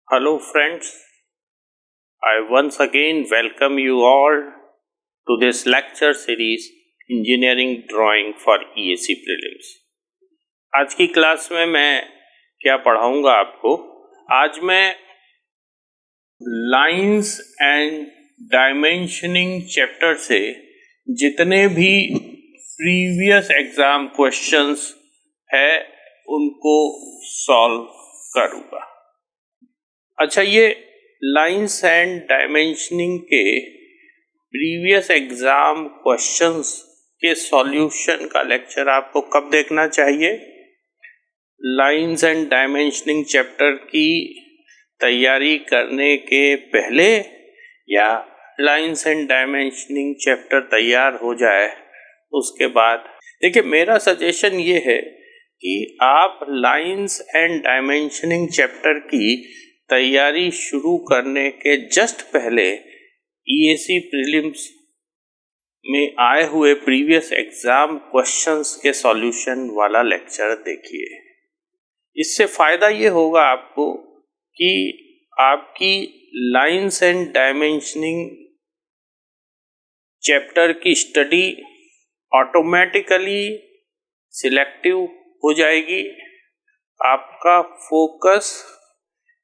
Hello, friends. I once again welcome you all to this lecture series Engineering Drawing for EAC Prelims. आज की class में मैं क्या पढ़ाऊंगा आपको? आज मैं लाइंस एंड डायमेंशनिंग चैप्टर से जितने भी प्रीवियस एग्जाम क्वेश्चंस है उनको सॉल्व करूंगा। अच्छा, ये लाइंस एंड डायमेंशनिंग के प्रीवियस एग्जाम क्वेश्चंस के सॉल्यूशन का लेक्चर आपको कब देखना चाहिए? लाइंस एंड डायमेंशनिंग चैप्टर की तैयारी करने के पहले या लाइंस एंड डायमेंशनिंग चैप्टर तैयार हो जाए उसके बाद? देखिए, मेरा सजेशन ये है कि आप लाइंस एंड डायमेंशनिंग चैप्टर की तैयारी शुरू करने के जस्ट पहले EAC प्रीलिम्स में आए हुए प्रीवियस एग्जाम क्वेश्चंस के सॉल्यूशन वाला लेक्चर देखिए। इससे फायदा ये होगा आपको कि आपकी लाइंस एंड डायमेंशनिंग चैप्टर की स्टडी ऑटोमेटिकली सिलेक्टिव हो जाएगी। आपका फोकस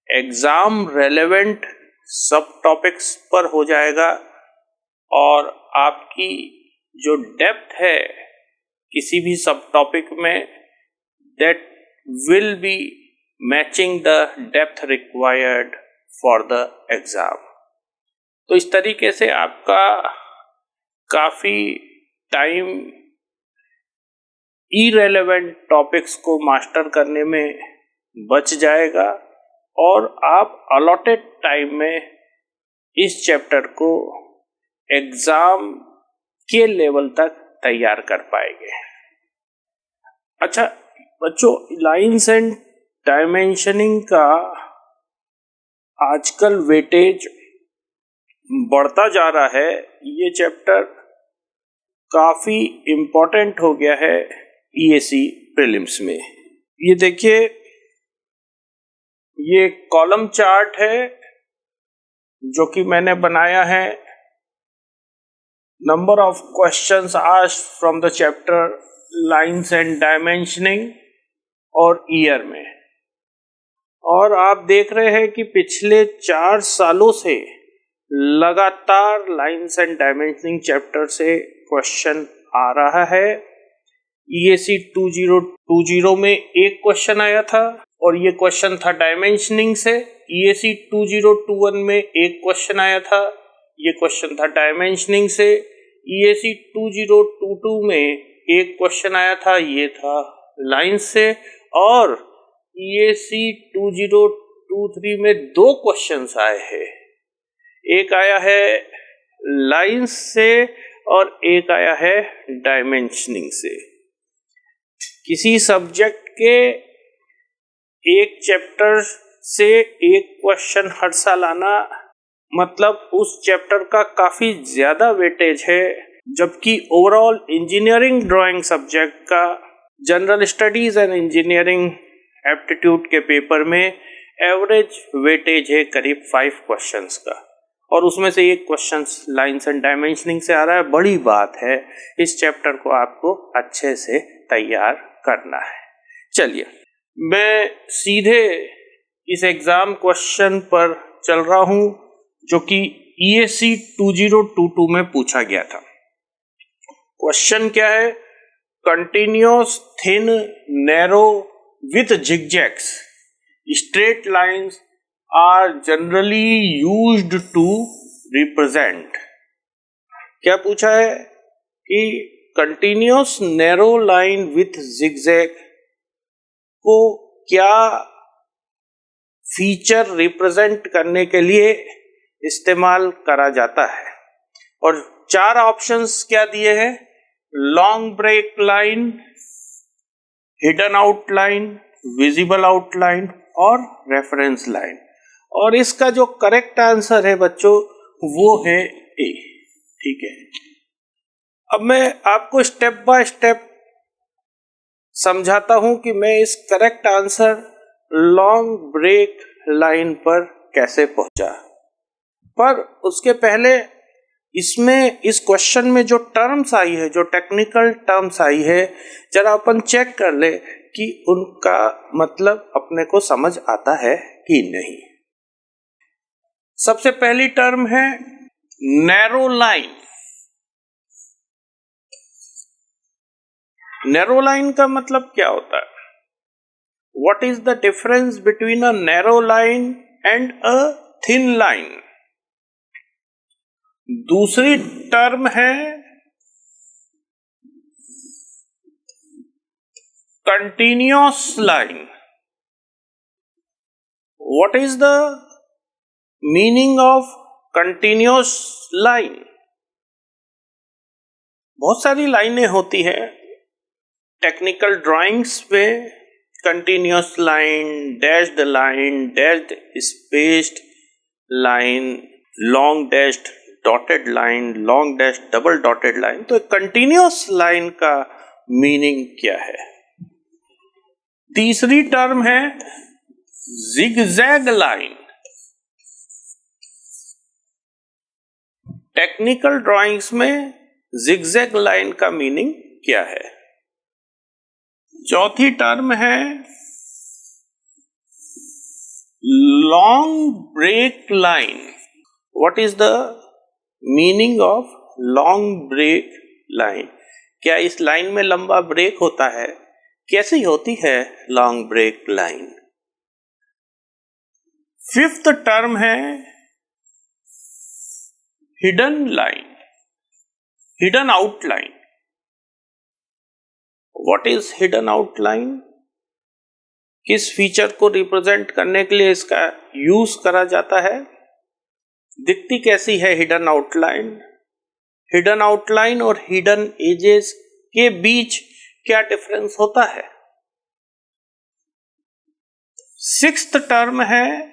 एग्जाम रेलेवेंट सब टॉपिक्स पर हो जाएगा और आपकी जो डेप्थ है किसी भी सब टॉपिक में, that will be matching the depth required for the exam. तो इस तरीके से आपका काफी टाइम इरेलेवेंट टॉपिक्स को मास्टर करने में बच जाएगा और आप अलॉटेड टाइम में इस चैप्टर को एग्जाम के लेवल तक तैयार कर पाएंगे। अच्छा बच्चों, लाइंस एंड डायमेंशनिंग का आजकल वेटेज बढ़ता जा रहा है। ये चैप्टर काफी इम्पोर्टेंट हो गया है EAC प्रीलिम्स में। ये देखिए, ये कॉलम चार्ट है जो कि मैंने बनाया है। Number of questions asked from the chapter lines and dimensioning और ईयर में। और आप देख रहे हैं कि पिछले 4 सालों से लगातार लाइंस एंड डायमेंशनिंग चैप्टर से क्वेश्चन आ रहा है। EAC 2020 में एक क्वेश्चन आया था और ये क्वेश्चन था डायमेंशनिंग से। EAC 2021 में एक क्वेश्चन आया था, ये क्वेश्चन था डायमेंशनिंग से। EAC 2022 में एक क्वेश्चन आया था, ये था लाइंस से। और EAC 2023 में 2 क्वेश्चंस आए हैं, एक आया है लाइंस से और एक आया है डायमेंशनिंग से। किसी सब्जेक्ट के एक चैप्टर से एक क्वेश्चन हर साल आना मतलब उस चैप्टर का काफी ज्यादा वेटेज है, जबकि ओवरऑल इंजीनियरिंग ड्राइंग सब्जेक्ट का general studies and engineering aptitude के पेपर में एवरेज वेटेज है करीब 5 क्वेश्चंस का, और उसमें से एक क्वेश्चन लाइंस एंड डायमेंशनिंग से आ रहा है। बड़ी बात है, इस चैप्टर को आपको अच्छे से तैयार करना है। चलिए, मैं सीधे इस एग्जाम क्वेश्चन पर चल रहा हूं जो कि EAC 2022 में पूछा गया था। क्वेश्चन क्या है? Continuous thin narrow with zigzags straight lines are generally used to represent. क्या पूछा है कि continuous narrow line with zigzag को क्या फीचर रिप्रेजेंट करने के लिए इस्तेमाल करा जाता है। और 4 ऑप्शंस क्या दिए हैं? Long break line, hidden outline, visible outline और रेफरेंस लाइन। और इसका जो करेक्ट आंसर है बच्चों वो है ए। ठीक है, अब मैं आपको स्टेप बाय स्टेप समझाता हूं कि मैं इस correct answer long break line पर कैसे पहुंचा। पर उसके पहले इसमें इस क्वेश्चन में जो टर्म्स आई है, जो टेक्निकल टर्म्स आई है, जरा अपन चेक कर ले कि उनका मतलब अपने को समझ आता है कि नहीं। सबसे पहली टर्म है नैरो लाइन। नैरो लाइन का मतलब क्या होता है? What is the difference between a narrow line and a thin line? दूसरी टर्म है continuous line. What is the meaning of continuous line? बहुत सारी लाइनें होती है टेक्निकल ड्राइंग्स में, continuous line, dashed line, dashed spaced line, long dashed dotted line, long dash double dotted line. तो continuous line का मीनिंग क्या है? तीसरी टर्म है जिगजैग लाइन। टेक्निकल ड्राइंग्स में जिगजैग लाइन का मीनिंग क्या है? चौथी टर्म है long break line. What is the meaning of long break line? क्या इस लाइन में लंबा ब्रेक होता है? कैसी होती है long break line? Fifth term है hidden line, hidden outline. What is hidden outline? किस फीचर को रिप्रेजेंट करने के लिए इसका यूज करा जाता है? दिखती कैसी है हिडन आउटलाइन? हिडन आउटलाइन और हिडन एजेस के बीच क्या डिफरेंस होता है? सिक्स्थ टर्म है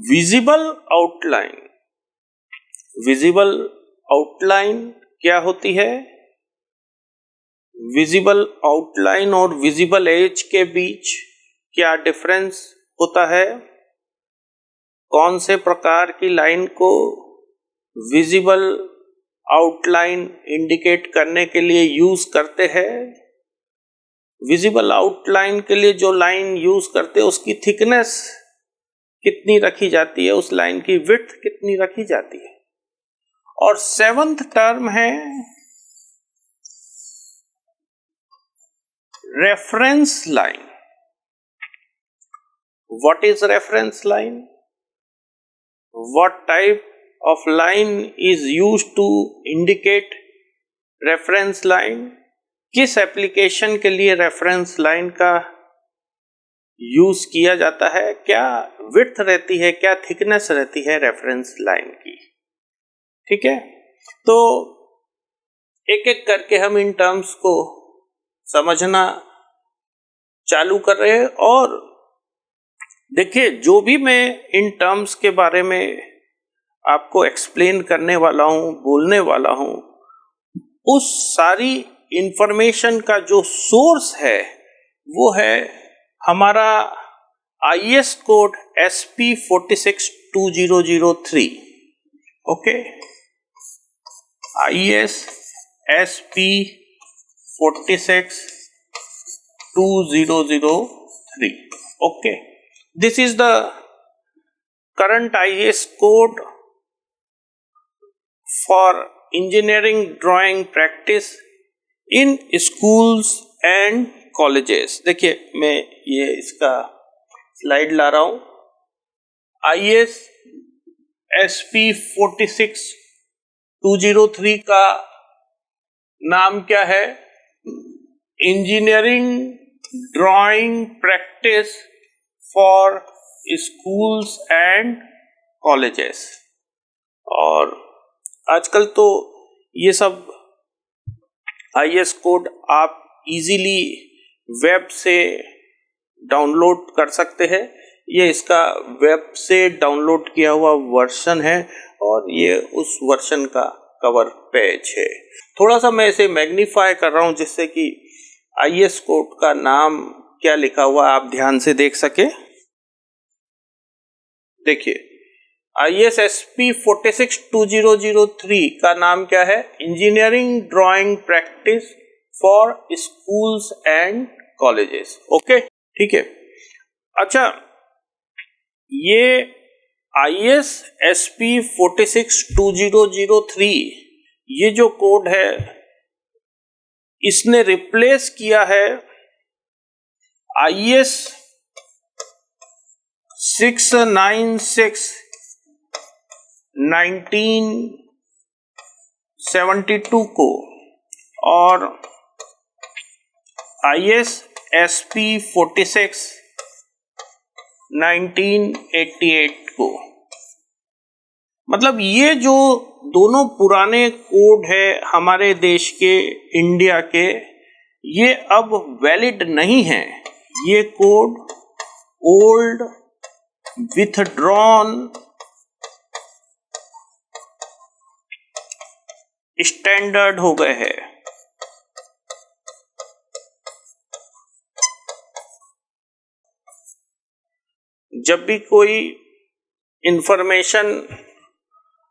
विजिबल आउटलाइन। विजिबल आउटलाइन क्या होती है? विजिबल आउटलाइन और विजिबल एज के बीच क्या डिफरेंस होता है? कौन से प्रकार की लाइन को विजिबल आउटलाइन इंडिकेट करने के लिए यूज करते हैं? विजिबल आउटलाइन के लिए जो लाइन यूज करते हैं उसकी थिकनेस कितनी रखी जाती है, उस लाइन की विड्थ कितनी रखी जाती है? और सेवंथ टर्म है reference line. What is reference line? What type of line is used to indicate reference line? किस एप्लीकेशन के लिए रेफरेंस लाइन का यूज किया जाता है? क्या विड्थ रहती है, क्या थिकनेस रहती है रेफरेंस लाइन की? ठीक है, तो एक एक करके हम इन टर्म्स को समझना चालू कर रहे हैं। और देखिए, जो भी मैं इन टर्म्स के बारे में आपको एक्सप्लेन करने वाला हूं, बोलने वाला हूं, उस सारी इंफॉर्मेशन का जो सोर्स है वो है हमारा IS code SP 462003। Okay, IS SP 462003। Okay, this is the current IS code for engineering drawing practice in schools and colleges। देखिए, मैं ये इसका स्लाइड ला रहा हूं। IS SP 46203 का नाम क्या है? Engineering drawing practice for schools and colleges. और आजकल तो ये सब IS कोड आप इजीली वेब से डाउनलोड कर सकते हैं। ये इसका वेब से डाउनलोड किया हुआ वर्जन है और ये उस वर्जन का कवर पेज है। थोड़ा सा मैं इसे मैग्नीफाई कर रहा हूं जिससे कि IS कोड का नाम क्या लिखा हुआ आप ध्यान से देख सके। देखिए ISSP 462003 का नाम क्या है? Engineering drawing practice for schools and colleges. Okay, ठीक है। अच्छा, ये ISSP 462003 ये जो कोड है इसने रिप्लेस किया है IS 696 1972 को और ISSP 46 1988 को। मतलब ये जो दोनों पुराने कोड है हमारे देश के, इंडिया के, ये अब वैलिड नहीं है। ये कोड ओल्ड, विथड्रॉन, स्टैंडर्ड हो गए हैं। जब भी कोई इंफॉर्मेशन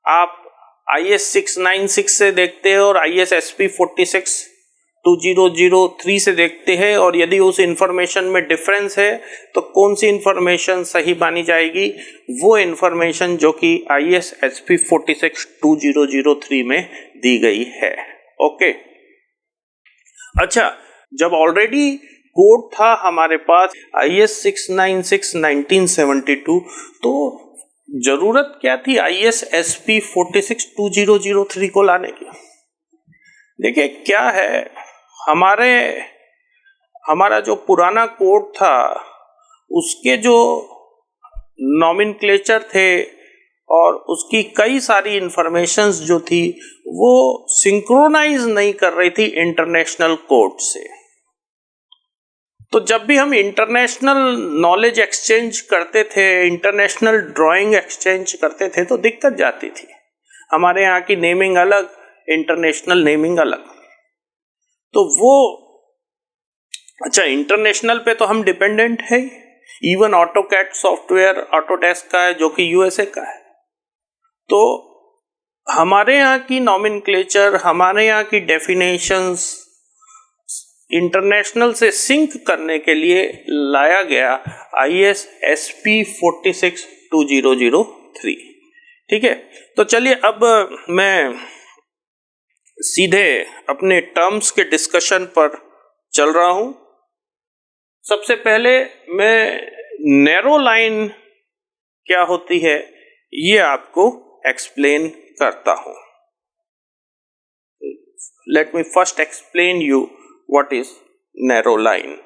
आप IS 696 से देखते हैं और ISSP 462003 से देखते हैं, और यदि उस इंफॉर्मेशन में डिफरेंस है तो कौन सी इंफॉर्मेशन सही मानी जाएगी? वो इंफॉर्मेशन जो कि ISSP 462003 में दी गई है। ओके, अच्छा, जब ऑलरेडी कोड था हमारे पास IS 696 1972, तो जरूरत क्या थी ISSP 462003 को लाने की? देखिए क्या है, हमारा जो पुराना कोड था उसके जो नॉमेनक्लेचर थे और उसकी कई सारी इंफॉर्मेशंस जो थी वो सिंक्रोनाइज नहीं कर रही थी इंटरनेशनल कोड से। तो जब भी हम इंटरनेशनल नॉलेज एक्सचेंज करते थे, इंटरनेशनल ड्राइंग एक्सचेंज करते थे, तो दिक्कत जाती थी। हमारे यहाँ की नेमिंग अलग, इंटरनेशनल नेमिंग अलग। तो वो, अच्छा, इंटरनेशनल पे तो हम डिपेंडेंट है। इवन ऑटोकैड सॉफ्टवेयर ऑटोडेस्क का है जो कि USA का है। तो हमारे यहाँ की नॉमेनक्लेचर, हमारे यहाँ की डेफिनेशंस इंटरनेशनल से सिंक करने के लिए लाया गया ISSP 462003। ठीक है, तो चलिए अब मैं सीधे अपने टर्म्स के डिस्कशन पर चल रहा हूं। सबसे पहले मैं नैरो लाइन क्या होती है ये आपको एक्सप्लेन करता हूं। Let me first explain you what is narrow line.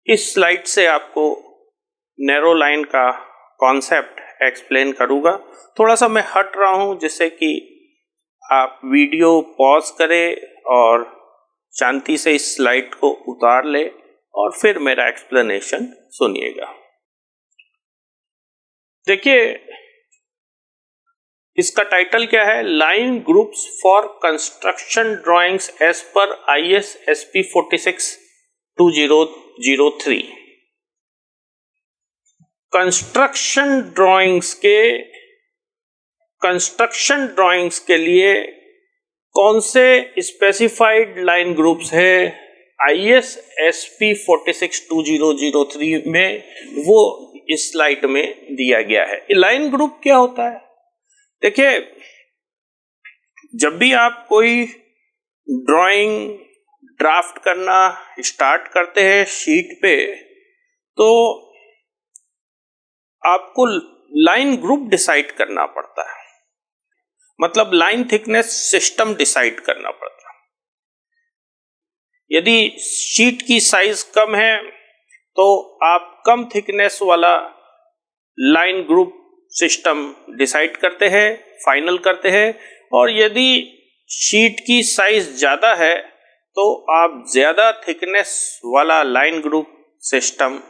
इस स्लाइड से आपको नैरो लाइन का कॉन्सेप्ट एक्सप्लेन करूंगा। थोड़ा सा मैं हट रहा हूं जिससे कि आप वीडियो पॉज करें और शांति से इस स्लाइड को उतार ले और फिर मेरा एक्सप्लेनेशन सुनिएगा। देखिए इसका टाइटल क्या है? Line groups for construction drawings as per ISSP 462003। Construction drawings के लिए कौन से स्पेसिफाइड लाइन ग्रुप्स है ISSP 462003 में, वो इस स्लाइड में दिया गया है। लाइन ग्रुप क्या होता है? देखिए, जब भी आप कोई ड्राइंग ड्राफ्ट करना स्टार्ट करते हैं शीट पे, तो आपको लाइन ग्रुप डिसाइड करना पड़ता है। मतलब लाइन थिकनेस सिस्टम डिसाइड करना पड़ता है। यदि शीट की साइज कम है तो आप कम थिकनेस वाला लाइन ग्रुप सिस्टम डिसाइड करते हैं, फाइनल करते हैं। और यदि शीट की साइज ज्यादा है तो आप ज्यादा थिकनेस वाला लाइन ग्रुप सिस्टम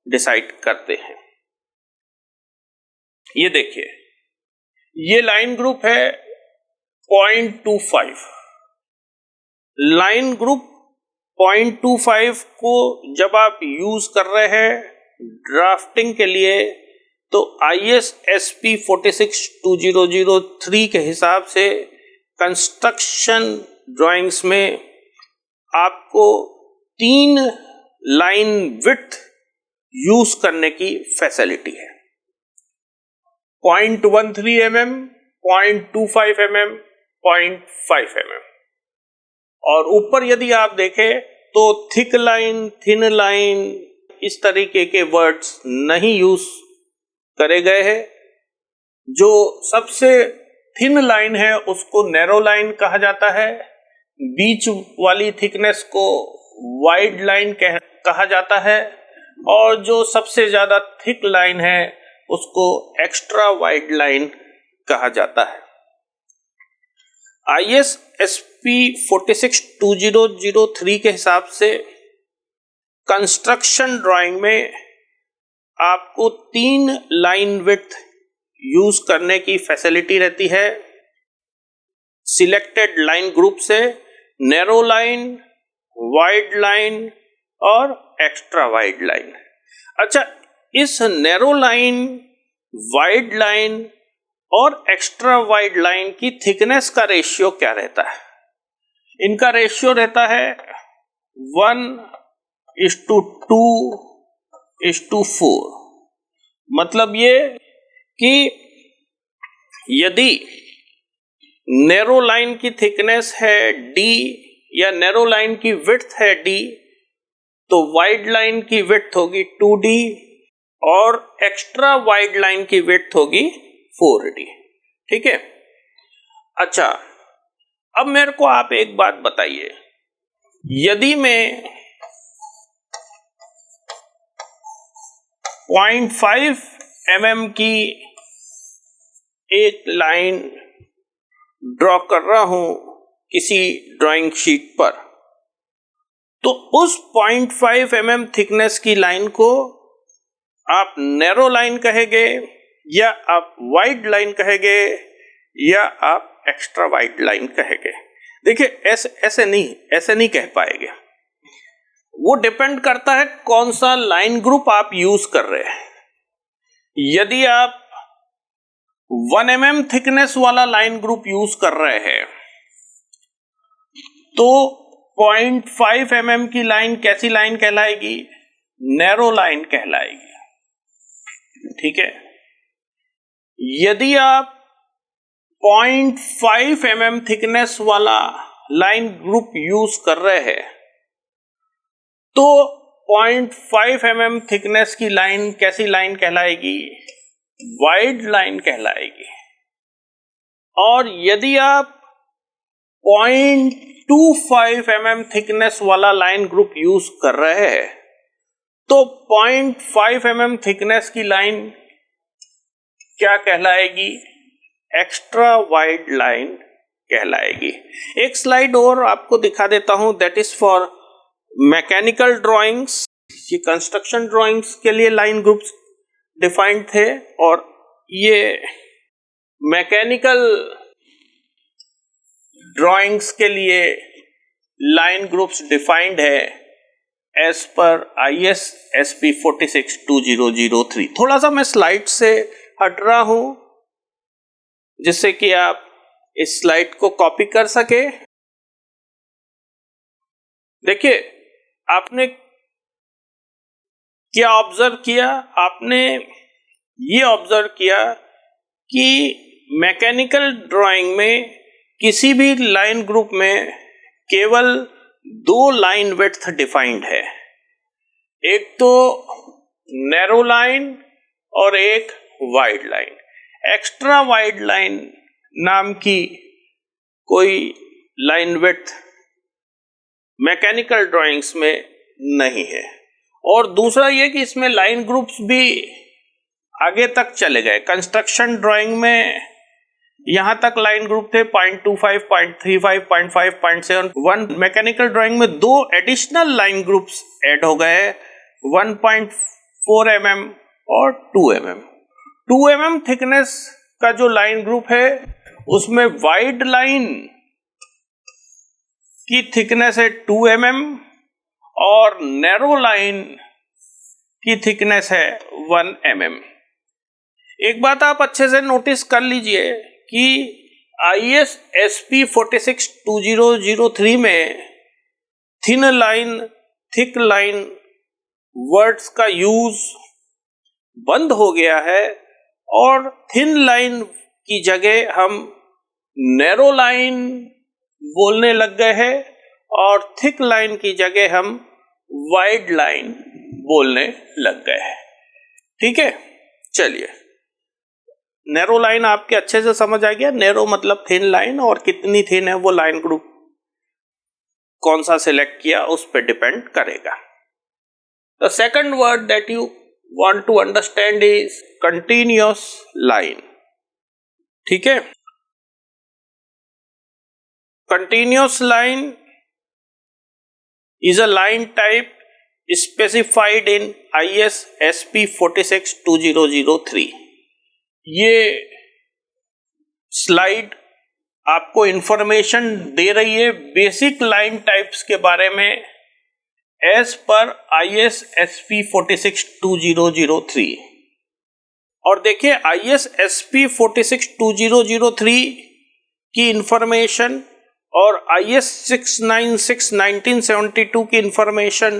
डिसाइड करते हैं। ये देखिए, ये लाइन ग्रुप है 0.25। लाइन ग्रुप 0.25 को जब आप यूज कर रहे हैं ड्राफ्टिंग के लिए तो ISSP 46203 के हिसाब से कंस्ट्रक्शन ड्राइंग्स में आपको 3 लाइन विड्थ यूज करने की फैसिलिटी है। 0.13 mm, 0.25 mm, 0.5 mm। और ऊपर यदि आप देखें तो थिक लाइन, थिन लाइन इस तरीके के वर्ड्स नहीं यूज करे गए हैं। जो सबसे थिन लाइन है उसको नैरो लाइन कहा जाता है, बीच वाली थिकनेस को वाइड लाइन कहा जाता है और जो सबसे ज्यादा थिक लाइन है उसको एक्स्ट्रा वाइड लाइन कहा जाता है। ISSP 46203 के हिसाब से कंस्ट्रक्शन ड्राइंग में आपको 3 लाइन विड्थ यूज करने की फैसिलिटी रहती है सिलेक्टेड लाइन ग्रुप से, नैरो लाइन, वाइड लाइन और एक्स्ट्रा वाइड लाइन। अच्छा, इस नैरो लाइन, वाइड लाइन और एक्स्ट्रा वाइड लाइन की थिकनेस का रेशियो क्या रहता है? इनका रेशियो रहता है 1:2:4। मतलब ये कि यदि नैरो लाइन की थिकनेस है D या नैरो लाइन की विड्थ है D तो वाइड लाइन की विड्थ होगी 2D और एक्स्ट्रा वाइड लाइन की विड्थ होगी 4D। ठीक है। अच्छा, अब मेरे को आप एक बात बताइए, यदि मैं 0.5 mm की एक लाइन ड्रॉ कर रहा हूं किसी ड्राइंग शीट पर, तो उस 0.5 mm थिकनेस की लाइन को आप नैरो लाइन कहेंगे या आप वाइड लाइन कहेंगे या आप एक्स्ट्रा वाइड लाइन कहेंगे? देखिए, ऐसे नहीं कह पाएंगे। वो डिपेंड करता है कौन सा लाइन ग्रुप आप यूज कर रहे हैं। यदि आप 1 mm थिकनेस वाला लाइन ग्रुप यूज कर रहे हैं तो 0.5 mm की लाइन कैसी लाइन कहलाएगी? नैरो लाइन कहलाएगी। ठीक है। यदि आप 0.5 mm थिकनेस वाला लाइन ग्रुप यूज कर रहे हैं तो 0.5 mm थिकनेस की लाइन कैसी लाइन कहलाएगी? वाइड लाइन कहलाएगी। और यदि आप 0.25 mm थिकनेस वाला लाइन ग्रुप यूज कर रहे हैं तो 0.5 mm थिकनेस की लाइन क्या कहलाएगी? एक्स्ट्रा वाइड लाइन कहलाएगी। एक स्लाइड और आपको दिखा देता हूं, that is for mechanical drawings. ये कंस्ट्रक्शन ड्राइंग्स के लिए लाइन ग्रुप्स डिफाइंड थे और ये मैकेनिकल ड्राइंग्स के लिए लाइन ग्रुप्स डिफाइंड है एज पर ISSP 46203। थोड़ा सा मैं स्लाइड से हट रहा हूं जिससे कि आप इस स्लाइड को कॉपी कर सके। देखिए, आपने क्या ऑब्जर्व किया? आपने ये ऑब्जर्व किया कि मैकेनिकल ड्राइंग में किसी भी लाइन ग्रुप में केवल 2 लाइन विड्थ डिफाइंड है, एक तो नैरो लाइन और एक wide line. Extra wide line नाम की कोई लाइन विड्थ मैकेनिकल ड्राइंग्स में नहीं है। और दूसरा ये कि इसमें लाइन ग्रुप्स भी आगे तक चले गए। कंस्ट्रक्शन ड्राइंग में यहां तक लाइन ग्रुप थे 0.25, 0.35, 0.5, 0.7। मैकेनिकल ड्राइंग में 2 एडिशनल लाइन ग्रुप्स ऐड हो गए, 1.4 mm और 2 mm। 2 mm थिकनेस का जो लाइन ग्रुप है उसमें वाइड लाइन की थिकनेस है 2 mm और नैरो लाइन की थिकनेस है 1 mm। एक बात आप अच्छे से नोटिस कर लीजिए कि IS SP 462003 में thin line, thick line words का यूज बंद हो गया है और थिन लाइन की जगह हम नैरो लाइन बोलने लग गए हैं और थिक लाइन की जगह हम वाइड लाइन बोलने लग गए हैं। ठीक है, चलिए, नैरो लाइन आपके अच्छे से समझ आ गया। नैरो मतलब थिन लाइन, और कितनी थिन है वो लाइन ग्रुप कौन सा सिलेक्ट किया उस पर डिपेंड करेगा। The second word that you want to understand is continuous line. ठीक है, continuous line is a line type specified in IS SP 462003। ये स्लाइड आपको इंफॉर्मेशन दे रही है बेसिक लाइन टाइप्स के बारे में एज पर IS SP 462003। और देखिए, IS SP 462003 की इंफॉर्मेशन और IS 696 1972 की इंफॉर्मेशन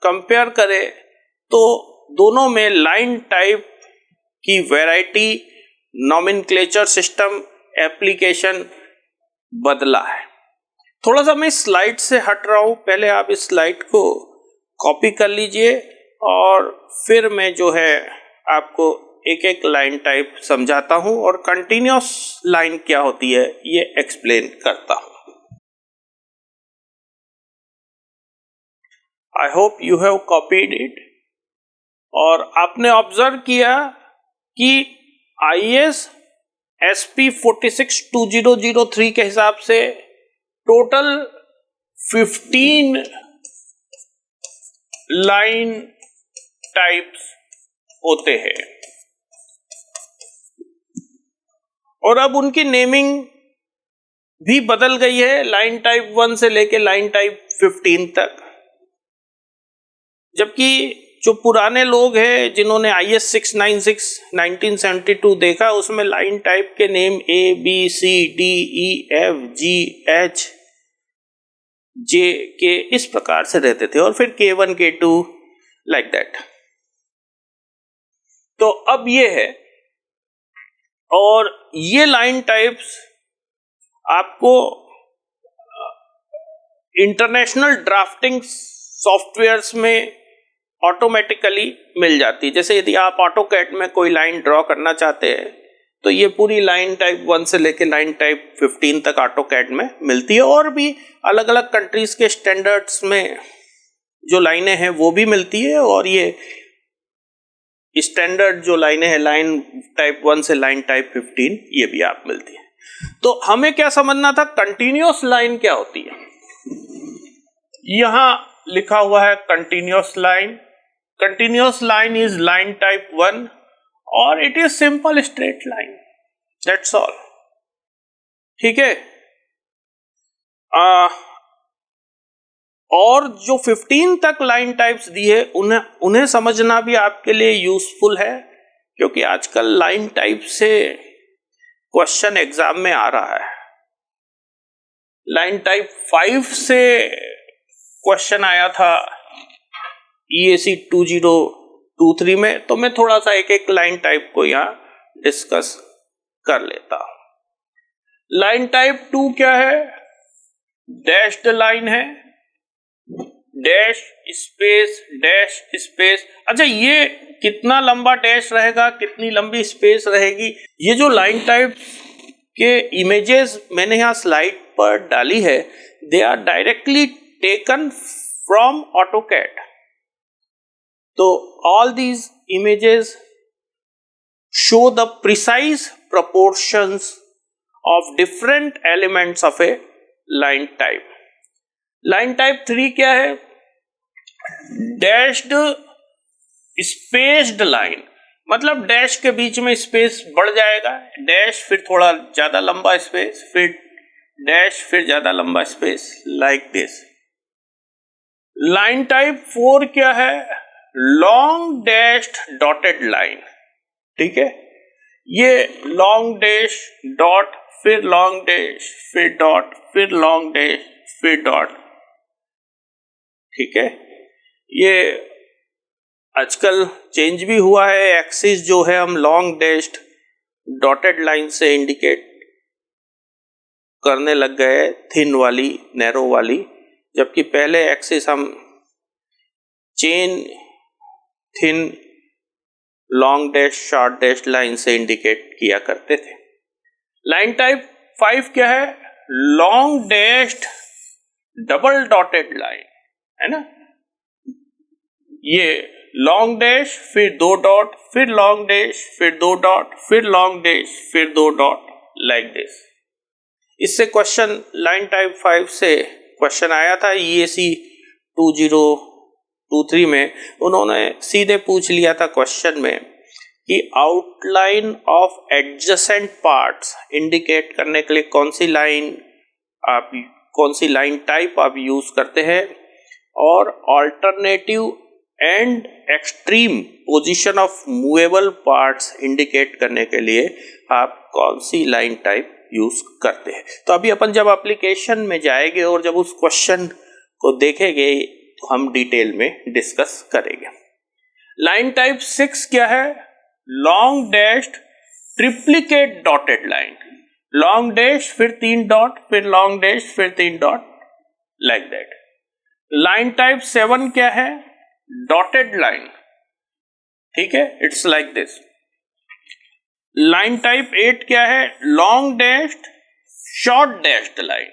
कंपेयर करें तो दोनों में लाइन टाइप की वैरायटी, नॉमेनक्लेचर सिस्टम, एप्लीकेशन बदला है। थोड़ा सा मैं स्लाइड से हट रहा हूं, पहले आप इस स्लाइड को कॉपी कर लीजिए और फिर मैं जो है आपको एक एक लाइन टाइप समझाता हूं और कंटिन्यूअस लाइन क्या होती है ये एक्सप्लेन करता हूं। I hope you have copied it. और आपने ऑब्जर्व किया कि IS SP 462003 के हिसाब से टोटल 15 लाइन टाइप्स होते हैं और अब उनकी नेमिंग भी बदल गई है लाइन टाइप 1 से लेके लाइन टाइप 15 तक। जबकि जो पुराने लोग हैं जिन्होंने IS 696 1972 देखा, उसमें लाइन टाइप के name A B C D E F G H J K इस प्रकार से रहते थे और फिर K1 K2 लाइक दैट। तो अब ये है, और ये लाइन टाइप्स आपको इंटरनेशनल ड्राफ्टिंग सॉफ्टवेयर्स में ऑटोमेटिकली मिल जाती है। जैसे यदि आप ऑटोकैड में कोई लाइन ड्रॉ करना चाहते हैं तो ये पूरी लाइन टाइप 1 से लेकर लाइन टाइप 15 तक ऑटोकैड में मिलती है, और भी अलग अलग कंट्रीज के स्टैंडर्ड्स में जो लाइनें हैं वो भी मिलती है, और ये स्टैंडर्ड जो लाइनें हैं लाइन टाइप 1 से लाइन टाइप 15 ये भी आप मिलती है। तो हमें क्या समझना था, कंटिन्यूअस लाइन क्या होती है। यहां लिखा हुआ है continuous line. Continuous line is line type 1 or it is simple straight line. That's all. ठीक है। और जो 15 तक लाइन टाइप्स दिए उन्हें समझना भी आपके लिए यूजफुल है, क्योंकि आजकल लाइन टाइप से क्वेश्चन एग्जाम में आ रहा है। लाइन टाइप 5 से क्वेश्चन आया था EAC 2023 में, तो मैं थोड़ा सा एक एक लाइन टाइप को यहां डिस्कस कर लेता हूं। लाइन टाइप 2 क्या है, डैश्ड लाइन है, डैश स्पेस डैश स्पेस। अच्छा, ये कितना लंबा डैश रहेगा, कितनी लंबी स्पेस रहेगी, ये जो लाइन टाइप के इमेजेस मैंने यहां स्लाइड पर डाली है, they are directly taken from AutoCAD। तो all these images show the precise proportions of different elements of a line type. Line type 3 क्या है, dashed spaced line, मतलब डैश के बीच में स्पेस बढ़ जाएगा, डैश फिर थोड़ा ज्यादा लंबा स्पेस, फिर डैश फिर ज्यादा लंबा space, like this. Line type 4 क्या है? Long dashed dotted line. ठीक है, ये लॉन्ग डैश डॉट फिर लॉन्ग डैश फिर डॉट फिर लॉन्ग डैश फिर डॉट। ठीक है, ये आजकल चेंज भी हुआ है। एक्सिस जो है हम लॉन्ग डैश्ड डॉटेड लाइन से इंडिकेट करने लग गए, थिन वाली, नैरो वाली, जबकि पहले एक्सिस हम chain, thin, long dash, short dash line से इंडिकेट किया करते थे। लाइन टाइप 5 क्या है? Long dashed double dotted line, है ना। ये लॉन्ग डैश फिर 2 डॉट फिर लॉन्ग डैश फिर 2 डॉट फिर लॉन्ग डैश फिर 2 डॉट, लाइक दिस। इससे क्वेश्चन लाइन टाइप 5 से क्वेश्चन आया था EAC 2023 में। उन्होंने सीधे पूछ लिया था क्वेश्चन में कि outline of adjacent parts indicate करने के लिए कौन सी लाइन टाइप आप यूज करते हैं, और alternative and extreme position of movable parts indicate करने के लिए आप कौन सी लाइन टाइप यूज करते हैं। तो अभी अपन जब एप्लीकेशन में जाएंगे और जब उस क्वेश्चन को देखेंगे तो हम डिटेल में डिस्कस करेंगे। लाइन टाइप 6 क्या है? Long dashed triplicate dotted line. Long dash फिर 3 डॉट फिर लॉन्ग डैश फिर 3 dot, like that. Line type 7 क्या है? Dotted line. ठीक है, it's like this. Line type 8 क्या है? Long dashed short dashed line.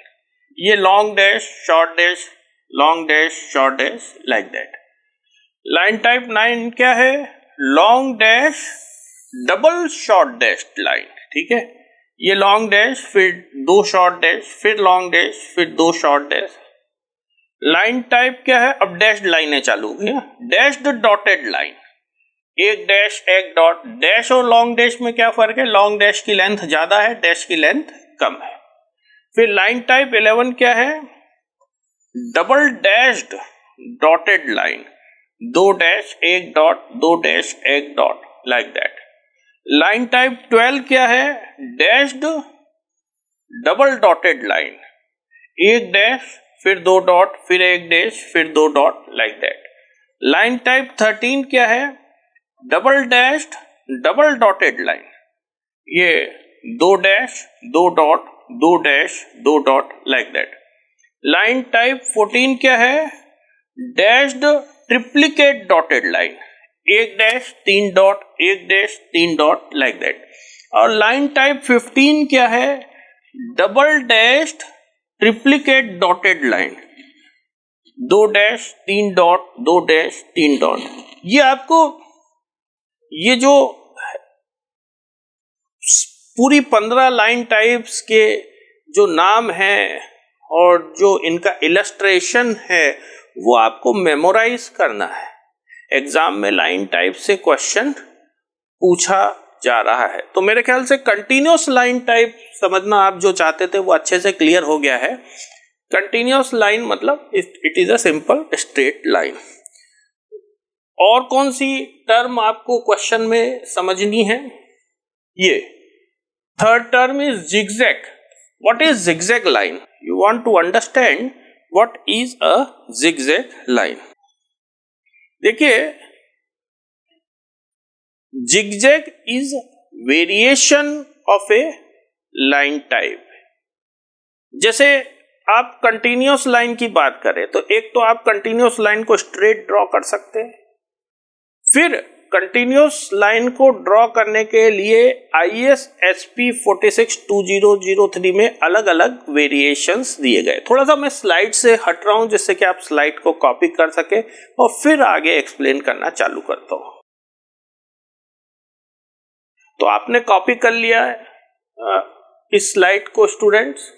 ये long dash short dash long dash short dash, like that. Line type 9 क्या है? Long dash double short dashed line. ठीक है, ये लॉन्ग डैश फिर 2 शॉर्ट डैश फिर लॉन्ग डैश फिर 2 शॉर्ट डैश। लाइन टाइप क्या है? अब डैश्ड लाइनें चालू हो गई। डैश्ड डॉटेड लाइन, एक डैश एक डॉट। डैश और लॉन्ग डैश में क्या फर्क है? लॉन्ग डैश की लेंथ ज्यादा है, डैश की लेंथ कम है। फिर लाइन टाइप 11 क्या है? Double dashed dotted line, 2 dash एक डॉट 2 डैश एक dot, like that. Line type 12 क्या है? डैश्ड डबल डॉटेड लाइन, एक डैश फिर 2 डॉट फिर एक डैश फिर 2 dot, like that. Line type 13 क्या है? Double dashed double dotted line, ये 2 dash 2 dot 2 dash 2 dot, like that. Line type 14 क्या है? डैश्ड ट्रिप्लिकेट डॉटेड लाइन, एक डैश 3 डॉट एक डैश 3 डॉट, लाइक दैट। और लाइन टाइप 15 क्या है? Double dashed triplicate dotted line, 2 dash 3 dot 2 dash 3 dot. ये आपको ये जो पूरी 15 लाइन टाइप्स के जो नाम हैं और जो इनका इलस्ट्रेशन है वो आपको मेमोराइज करना है। एग्जाम में लाइन टाइप से क्वेश्चन पूछा जा रहा है। तो मेरे ख्याल से कंटिन्यूअस लाइन टाइप समझना आप जो चाहते थे वो अच्छे से क्लियर हो गया है। कंटिन्यूअस लाइन मतलब it is a simple straight line. और कौन सी टर्म आपको क्वेश्चन में समझनी है? ये third term is zigzag. What is zigzag line? You want to understand what is a zigzag line. देखिए, zigzag is variation of a line type. जैसे आप कंटिन्यूअस लाइन की बात करें तो एक तो आप कंटिन्यूअस लाइन को स्ट्रेट ड्रॉ कर सकते हैं। फिर कंटिन्यूअस लाइन को ड्रॉ करने के लिए ISSP 462003 में अलग अलग वेरिएशंस दिए गए। थोड़ा सा मैं स्लाइड से हट रहा हूं जिससे कि आप स्लाइड को कॉपी कर सके और फिर आगे एक्सप्लेन करना चालू करता हूं। तो आपने कॉपी कर लिया है इस स्लाइड को स्टूडेंट्स।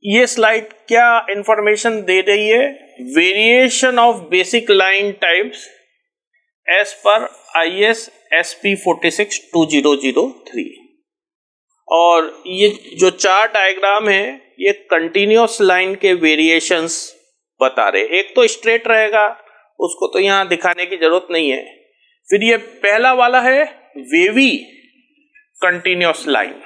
ये स्लाइड क्या इंफॉर्मेशन दे रही है? Variation of basic line types as per ISSP 462003। और ये जो चार डायग्राम है ये कंटिन्यूअस लाइन के वेरिएशंस बता रहे। एक तो स्ट्रेट रहेगा, उसको तो यहां दिखाने की जरूरत नहीं है। फिर ये पहला वाला है वेवी कंटिन्यूअस लाइन।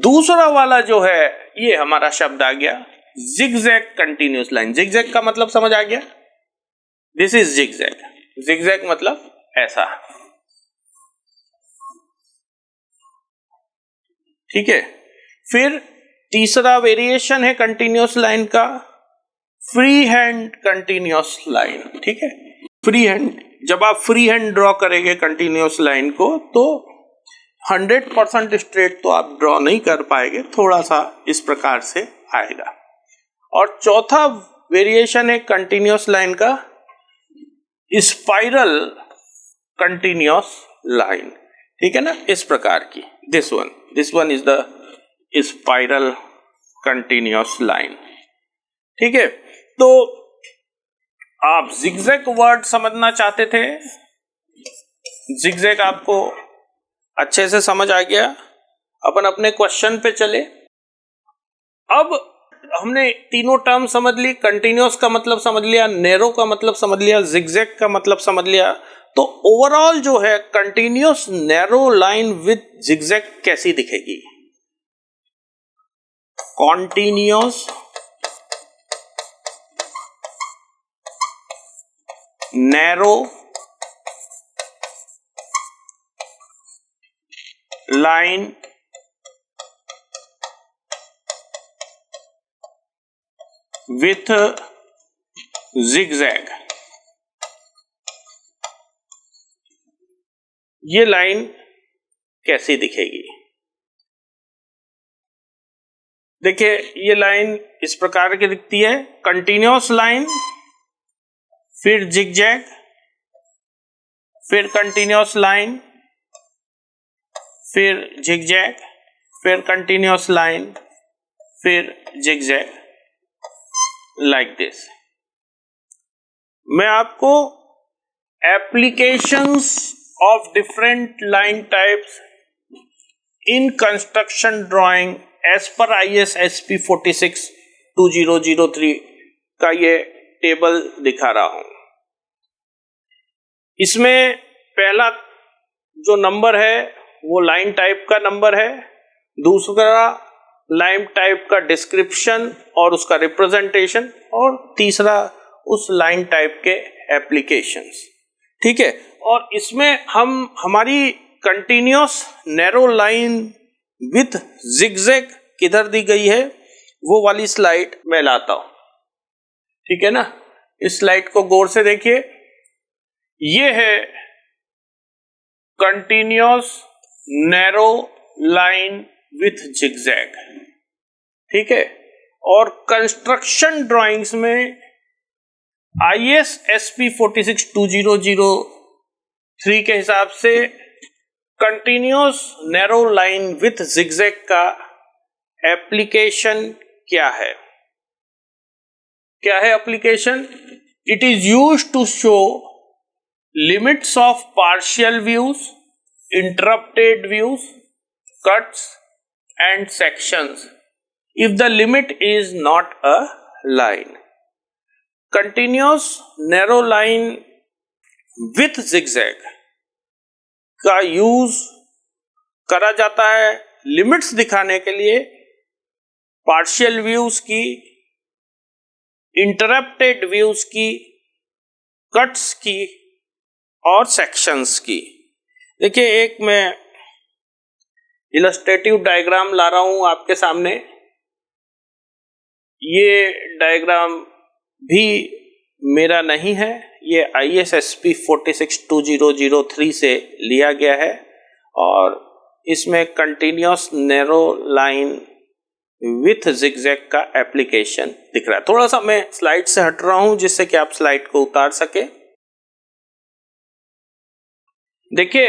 दूसरा वाला जो है ये हमारा शब्द आ गया जिगजैग कंटिन्यूअस लाइन। जिगजैग का मतलब समझ आ गया, दिस इज जिगजैग। जिगजैग मतलब ऐसा, ठीक है। फिर तीसरा वेरिएशन है कंटिन्यूअस लाइन का फ्री हैंड कंटिन्यूअस लाइन, ठीक है। फ्री हैंड, जब आप फ्री हैंड ड्रॉ करेंगे कंटिन्यूअस लाइन को तो 100% स्ट्रेट तो आप ड्रॉ नहीं कर पाएंगे, थोड़ा सा इस प्रकार से आएगा। और चौथा वेरिएशन है कंटिन्यूअस लाइन का स्पाइरल कंटिन्यूअस लाइन, ठीक है ना, इस प्रकार की। This one is the spiral continuous line, ठीक है। तो आप जिगजैग वर्ड समझना चाहते थे, जिगजैग आपको अच्छे से समझ आ गया। अपन अपने क्वेश्चन पे चले। अब हमने तीनों टर्म समझ ली, कंटिन्यूअस का मतलब समझ लिया, नैरो का मतलब समझ लिया, जिगजैग का मतलब समझ लिया। तो ओवरऑल जो है continuous narrow line with zigzag कैसी दिखेगी? Continuous narrow line with zigzag, ये लाइन कैसी दिखेगी? देखिए ये लाइन इस प्रकार की दिखती है, कंटिन्यूअस लाइन, फिर जिगजैग, फिर कंटिन्यूअस लाइन, फिर जिगजैग, फिर कंटिन्यूअस लाइन, फिर जिगजैग, लाइक दिस। मैं आपको applications of different line types in construction drawing as per IS SP 46-2003 का ये टेबल दिखा रहा हूं। इसमें पहला जो नंबर है वो लाइन टाइप का नंबर है, दूसरा लाइन टाइप का डिस्क्रिप्शन और उसका रिप्रेजेंटेशन, और तीसरा उस लाइन टाइप के एप्लीकेशंस, ठीक है। और इसमें हम हमारी continuous narrow line with zigzag किधर दी गई है वो वाली स्लाइड मैं लाता हूं, ठीक है ना। इस स्लाइड को गौर से देखिए, ये है continuous narrow line with zigzag, ठीक है। और कंस्ट्रक्शन ड्राइंग्स में IS SP 46-2003 के हिसाब से continuous narrow line with zigzag का एप्लीकेशन क्या है? क्या है application? It is used to show limits of partial views, interrupted views, cuts and sections if the limit is not a line. Continuous narrow line with zigzag का use करा जाता है limits दिखाने के लिए, पार्शियल व्यूज की, interrupted views की, cuts की और सेक्शंस की। देखिए एक मैं इलस्ट्रेटिव डायग्राम ला रहा हूं आपके सामने। ये डायग्राम भी मेरा नहीं है, ये IS SP 46-2003 से लिया गया है और इसमें continuous narrow line with zigzag का एप्लीकेशन दिख रहा है। थोड़ा सा मैं स्लाइड से हट रहा हूं जिससे कि आप स्लाइड को उतार सके। देखिए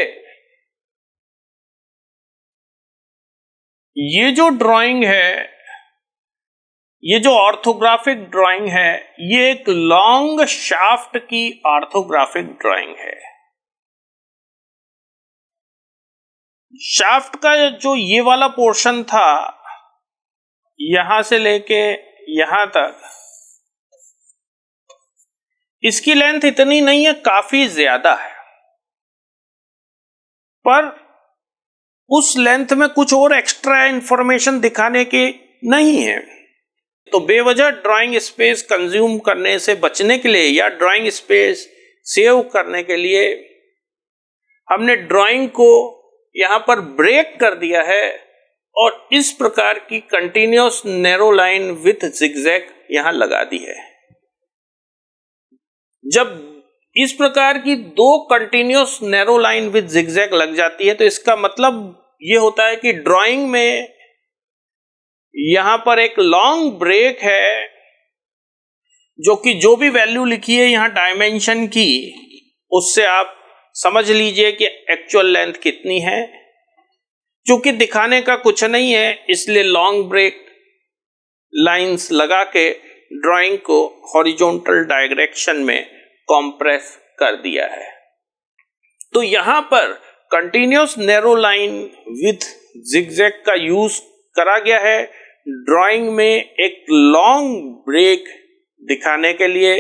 ये जो ड्राइंग है, ये जो ऑर्थोग्राफिक ड्राइंग है, ये एक लॉन्ग शाफ्ट की ऑर्थोग्राफिक ड्राइंग है। शाफ्ट का जो ये वाला पोर्शन था, यहां से लेके यहां तक, इसकी लेंथ इतनी नहीं है, काफी ज्यादा है, पर उस लेंथ में कुछ और एक्स्ट्रा इंफॉर्मेशन दिखाने की नहीं है। तो बेवजह ड्राइंग स्पेस कंज्यूम करने से बचने के लिए या ड्राइंग स्पेस सेव करने के लिए हमने ड्राइंग को यहां पर ब्रेक कर दिया है और इस प्रकार की continuous narrow line with zigzag यहां लगा दी है। जब इस प्रकार की दो continuous narrow line with zigzag लग जाती है तो इसका मतलब यह होता है कि ड्राइंग में यहां पर एक लॉन्ग ब्रेक है, जो कि जो भी वैल्यू लिखी है यहां डायमेंशन की, उससे आप समझ लीजिए कि एक्चुअल लेंथ कितनी है। क्योंकि दिखाने का कुछ नहीं है, इसलिए लॉन्ग ब्रेक लाइंस लगा के ड्राइंग को हॉरिजॉन्टल डायरेक्शन में कॉम्प्रेस कर दिया है। तो यहां पर continuous narrow line with zigzag का यूज करा गया है ड्राइंग में एक लॉन्ग ब्रेक दिखाने के लिए,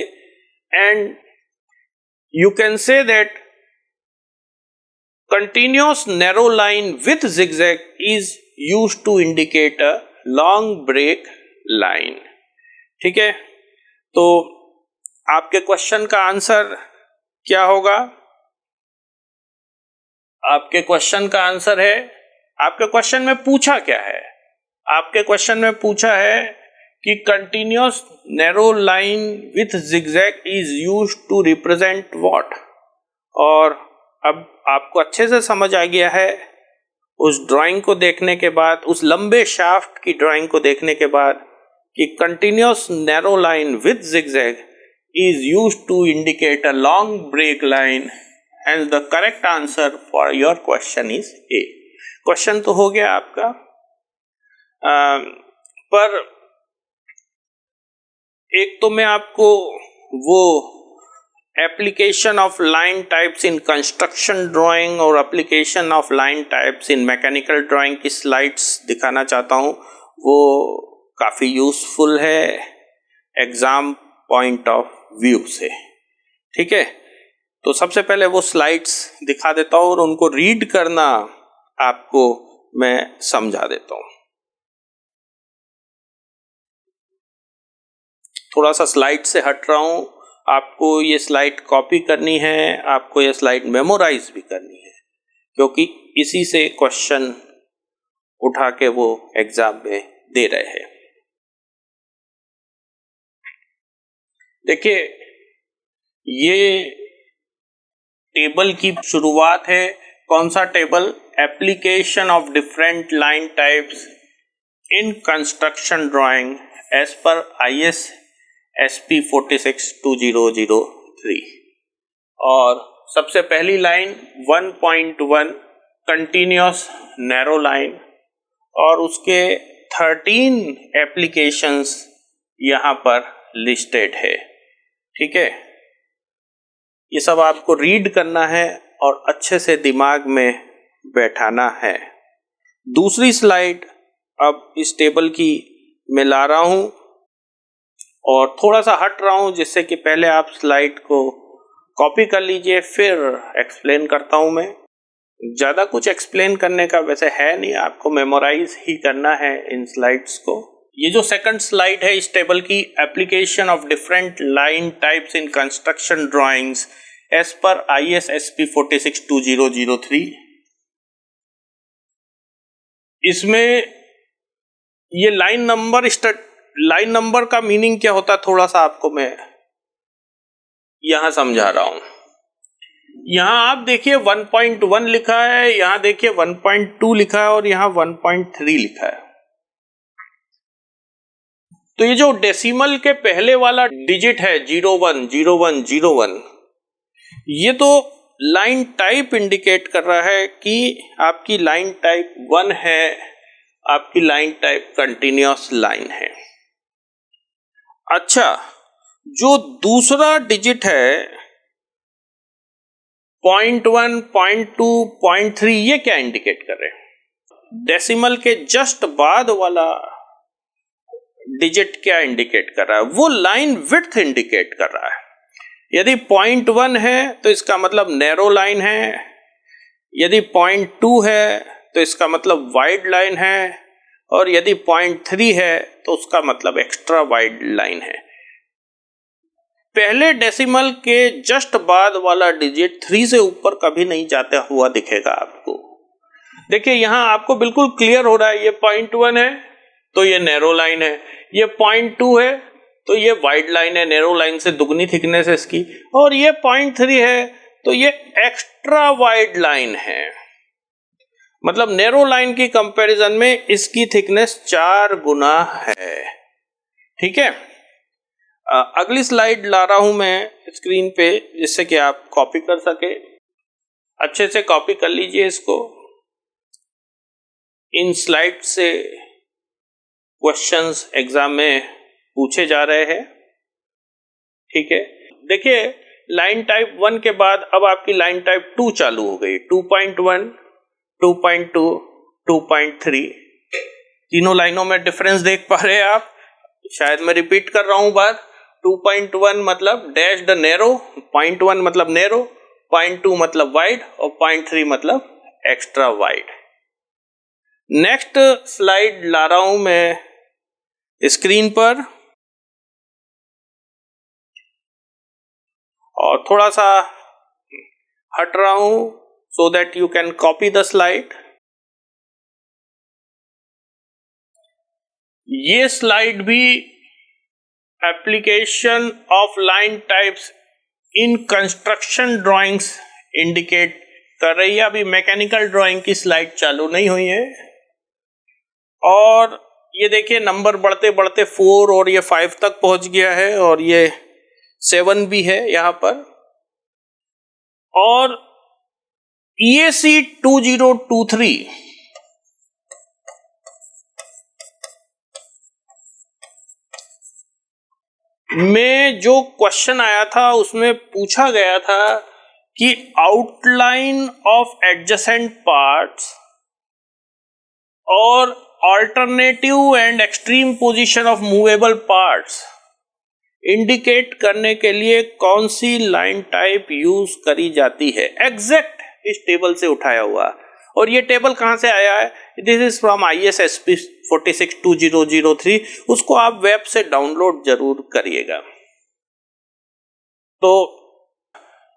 and you can say that continuous narrow line with zigzag is used to indicate a long break line। ठीक है, तो आपके क्वेश्चन का आंसर क्या होगा? आपके क्वेश्चन का आंसर है, आपके क्वेश्चन में पूछा क्या है? आपके क्वेश्चन में पूछा है कि continuous narrow line with zigzag is used to represent what, और अब आपको अच्छे से समझ आ गया है उस ड्राइंग को देखने के बाद, उस लंबे शाफ्ट की ड्राइंग को देखने के बाद, कि continuous narrow line with zigzag is used to indicate a long break line, and the correct answer for your question is A. Question तो हो गया आपका, पर एक तो मैं आपको वो application of line types in construction drawing और application of line types in mechanical drawing की स्लाइड्स दिखाना चाहता हूँ। वो काफ़ी यूज़फुल है एग्ज़ाम पॉइंट ऑफ व्यू से। ठीक है, तो सबसे पहले वो स्लाइड्स दिखा देता हूँ और उनको रीड करना आपको मैं समझा देता हूँ। थोड़ा सा स्लाइड से हट रहा हूँ, आपको ये स्लाइड कॉपी करनी है, आपको ये स्लाइड मेमोराइज भी करनी है, क्योंकि इसी से क्वेश्चन उठा के वो एग्जाम में दे रहे हैं। देखिए, ये टेबल की शुरुआत है। कौन सा table? Application of different line types in construction drawing as per IS SP 462003। और सबसे पहली लाइन 1.1 कंटिन्यूअस नैरो लाइन, और उसके 13 एप्लीकेशंस यहाँ पर लिस्टेड है। ठीक है, ये सब आपको रीड करना है और अच्छे से दिमाग में बैठाना है। दूसरी स्लाइड अब इस टेबल की मैं ला रहा हूँ और थोड़ा सा हट रहा हूँ, जिससे कि पहले आप स्लाइड को कॉपी कर लीजिए, फिर एक्सप्लेन करता हूँ मैं। ज़्यादा कुछ एक्सप्लेन करने का वैसे है नहीं, आपको मेमोराइज ही करना है इन स्लाइड्स को। ये जो सेकंड स्लाइड है इस टेबल की, application of different line types in construction drawings as per IS SP 462003। इसमें ये लाइन नंबर का मीनिंग क्या होता है, थोड़ा सा आपको मैं यहां समझा रहा हूं। यहां आप देखिए 1.1 लिखा है, यहां देखिए 1.2 लिखा है और यहां 1.3 लिखा है। तो ये जो डेसिमल के पहले वाला डिजिट है 010101, ये तो लाइन टाइप इंडिकेट कर रहा है कि आपकी लाइन टाइप 1 है, आपकी लाइन टाइप कंटिन्यूअस लाइन है। अच्छा, जो दूसरा डिजिट है 0.1, 0.2, 0.3, ये क्या इंडिकेट कर रहे हैं? डेसिमल के जस्ट बाद वाला डिजिट क्या इंडिकेट कर रहा है? वो लाइन विड्थ इंडिकेट कर रहा है। यदि 0.1 है तो इसका मतलब नैरो लाइन है, यदि 0.2 है तो इसका मतलब वाइड लाइन है, और यदि 0.3 है तो उसका मतलब एक्स्ट्रा वाइड लाइन है। पहले डेसिमल के जस्ट बाद वाला डिजिट 3 से ऊपर कभी नहीं जाता हुआ दिखेगा आपको। देखिए यहां आपको बिल्कुल क्लियर हो रहा है, ये 0.1 है तो ये नैरो लाइन है, ये 0.2 है तो ये वाइड लाइन है, नैरो लाइन से दुगनी थिकनेस है इसकी, और ये 0.3 है तो ये एक्स्ट्रा वाइड लाइन है। मतलब नैरो लाइन की कंपैरिजन में इसकी थिकनेस 4 गुना है। ठीक है, अगली स्लाइड ला रहा हूं मैं स्क्रीन पे जिससे कि आप कॉपी कर सके। अच्छे से कॉपी कर लीजिए इसको। इन स्लाइड से क्वेश्चंस एग्जाम में पूछे जा रहे हैं। ठीक है, देखिए लाइन टाइप 1 के बाद अब आपकी लाइन टाइप 2 चालू हो गई। 2.1, 2.2, 2.3 तीनों लाइनों में डिफरेंस देख पा रहे हैं आप। शायद मैं रिपीट कर रहा हूं बात। 2.1 मतलब डैश द नैरो, 0.1 मतलब नैरो, 0.2 मतलब वाइड, और 0.3 मतलब एक्स्ट्रा वाइड। नेक्स्ट स्लाइड ला रहा हूं मैं स्क्रीन पर, और थोड़ा सा हट रहा हूं so that you can copy the slide. ये स्लाइड भी application of line types in construction drawings indicate कर रही है। अभी मैकेनिकल ड्राइंग की स्लाइड चालू नहीं हुई है। और ये देखिए नंबर बढ़ते बढ़ते 4 और ये 5 तक पहुंच गया है, और ये 7 भी है यहां पर। और EAC 2023 में जो क्वेश्चन आया था उसमें पूछा गया था कि आउटलाइन ऑफ एडजेसेंट पार्ट्स और alternative and extreme position of movable parts indicate करने के लिए कौन सी लाइन टाइप यूज करी जाती है। एग्जैक्ट इस टेबल से उठाया हुआ, और ये टेबल कहां से आया है? This is from ISSP 462003। उसको आप वेब से डाउनलोड जरूर करिएगा। तो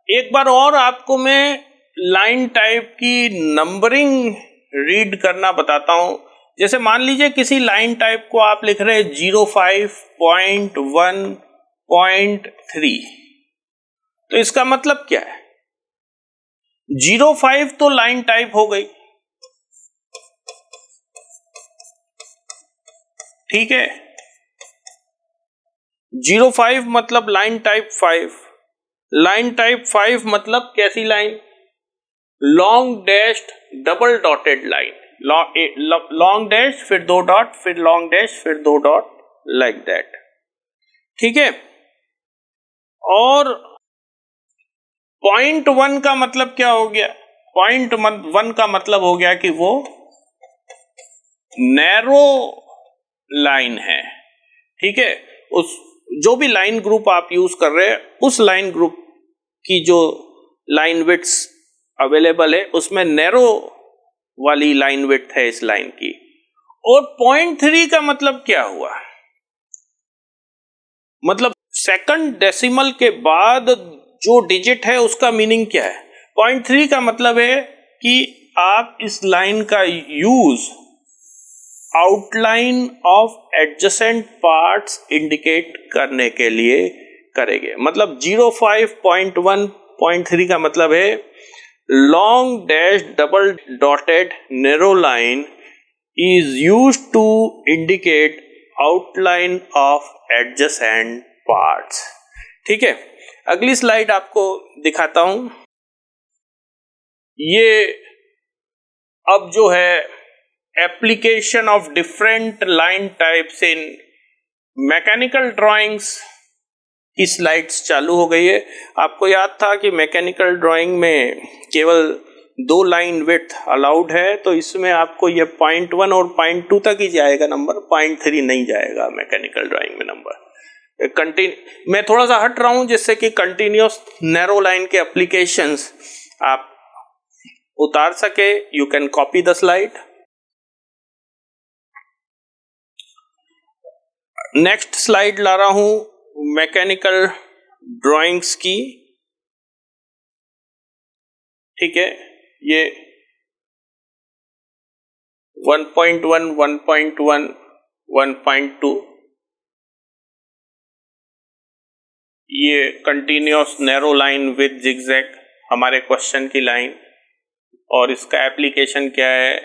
एक बार और आपको मैं लाइन टाइप की नंबरिंग रीड करना बताता हूं। जैसे मान लीजिए किसी लाइन टाइप को आप लिख रहे हैं 05.1.3, तो इसका मतलब क्या है? 05 तो लाइन टाइप हो गई, ठीक है। 05 मतलब लाइन टाइप 5। लाइन टाइप 5 मतलब कैसी line? Long dashed double dotted line. Long dash फिर 2 डॉट, फिर लॉन्ग डैश फिर 2 डॉट, लाइक दैट। ठीक है। और 0.1 का मतलब क्या हो गया? 0.1 का मतलब हो गया कि वो नैरो लाइन है। ठीक है, उस जो भी लाइन ग्रुप आप यूज कर रहे हैं उस लाइन ग्रुप की जो लाइन विड्थ अवेलेबल है उसमें नैरो वाली लाइन विड्थ है इस लाइन की। और 0.3 का मतलब क्या हुआ? मतलब सेकंड डेसिमल के बाद जो डिजिट है उसका मीनिंग क्या है? 0.3 का मतलब है कि आप इस लाइन का use outline of adjacent parts indicate करने के लिए करेंगे। मतलब 05.1.3 का मतलब है long dash double dotted narrow line is used to indicate outline of adjacent parts. ठीक है, अगली स्लाइड आपको दिखाता हूं। ये अब जो है application of different line types in mechanical drawings की स्लाइड्स चालू हो गई है। आपको याद था कि मैकेनिकल ड्राइंग में केवल 2 लाइन विड्थ अलाउड है, तो इसमें आपको ये 0.1 और 0.2 तक ही जाएगा नंबर, 0.3 नहीं जाएगा मैकेनिकल ड्राइंग में नंबर। मैं थोड़ा सा हट रहा हूं जिससे कि कंटिन्यूस नैरो लाइन के एप्लीकेशंस आप उतार सके. You can copy the slide. Next slide ला रहा हूं मैकेनिकल ड्राइंग्स की. ठीक है, ये 1.1, 1.1, 1.2 ये continuous narrow line with zigzag हमारे क्वेश्चन की लाइन. और इसका एप्लीकेशन क्या है?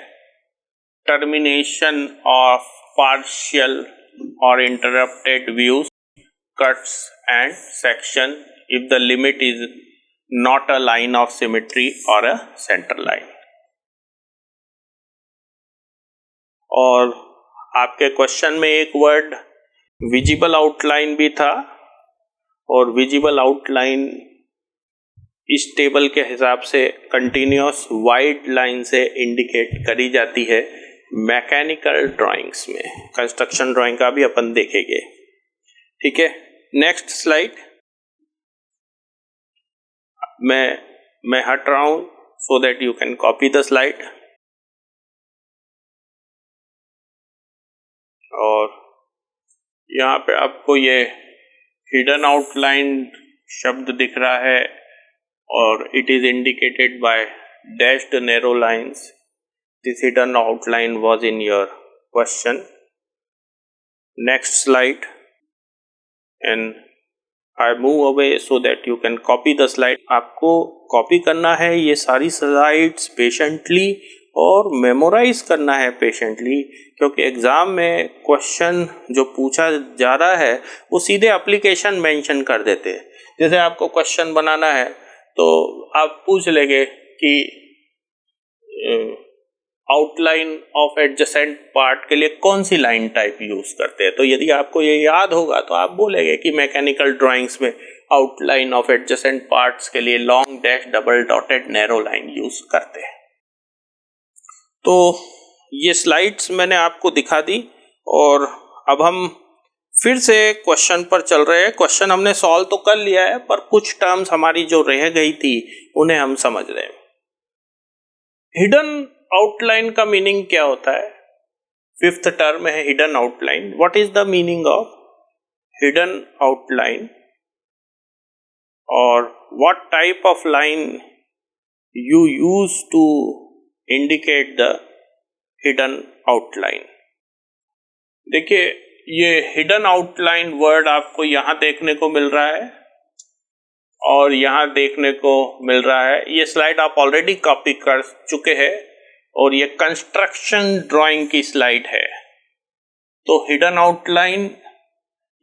टर्मिनेशन ऑफ पार्शियल और interrupted views, cuts and section if the limit is not a line of symmetry और अ सेंटर लाइन. और आपके क्वेश्चन में एक वर्ड विजिबल आउटलाइन भी था, और विजिबल आउटलाइन इस टेबल के हिसाब से कंटिन्यूस वाइड लाइन से इंडिकेट करी जाती है मैकेनिकल ड्राइंग्स में. कंस्ट्रक्शन ड्राइंग का भी अपन देखेंगे. ठीक है, नेक्स्ट स्लाइड. मैं हट रहा हूं so that you can copy the slide. और यहाँ पे आपको ये हिडन आउटलाइन शब्द दिख रहा है, और it is indicated by dashed narrow lines. This hidden outline was in your question. Next slide, and I move away so that you can copy the slide. आपको कॉपी करना है ये सारी स्लाइड्स पेशेंटली और मेमोराइज करना है patiently, क्योंकि exam में क्वेश्चन जो पूछा जा रहा है वो सीधे एप्लीकेशन मेंशन कर देते हैं. जैसे आपको क्वेश्चन बनाना है तो आप पूछ लेंगे कि आउटलाइन ऑफ एडजेसेंट पार्ट के लिए कौन सी लाइन टाइप यूज करते हैं. तो यदि आपको ये याद होगा तो आप बोलेंगे कि मैकेनिकल ड्राइंग्स में आउटलाइन ऑफ एडजेसेंट पार्ट्स के लिए long dash double dotted narrow line use करते हैं. तो ये स्लाइड्स मैंने आपको दिखा दी, और अब हम फिर से क्वेश्चन पर चल रहे हैं. क्वेश्चन हमने सॉल्व तो कर लिया है, पर कुछ टर्म्स हमारी जो रह गई थी उन्हें हम समझ रहे हैं. हिडन आउटलाइन का मीनिंग क्या होता है? फिफ्थ टर्म है hidden outline. What is the meaning of hidden outline, और what type of line you use to indicate the hidden outline? देखिए, ये हिडन आउटलाइन वर्ड आपको यहां देखने को मिल रहा है और यहां देखने को मिल रहा है. ये स्लाइड आप ऑलरेडी कॉपी कर चुके हैं, और ये कंस्ट्रक्शन ड्राइंग की स्लाइड है. तो हिडन आउटलाइन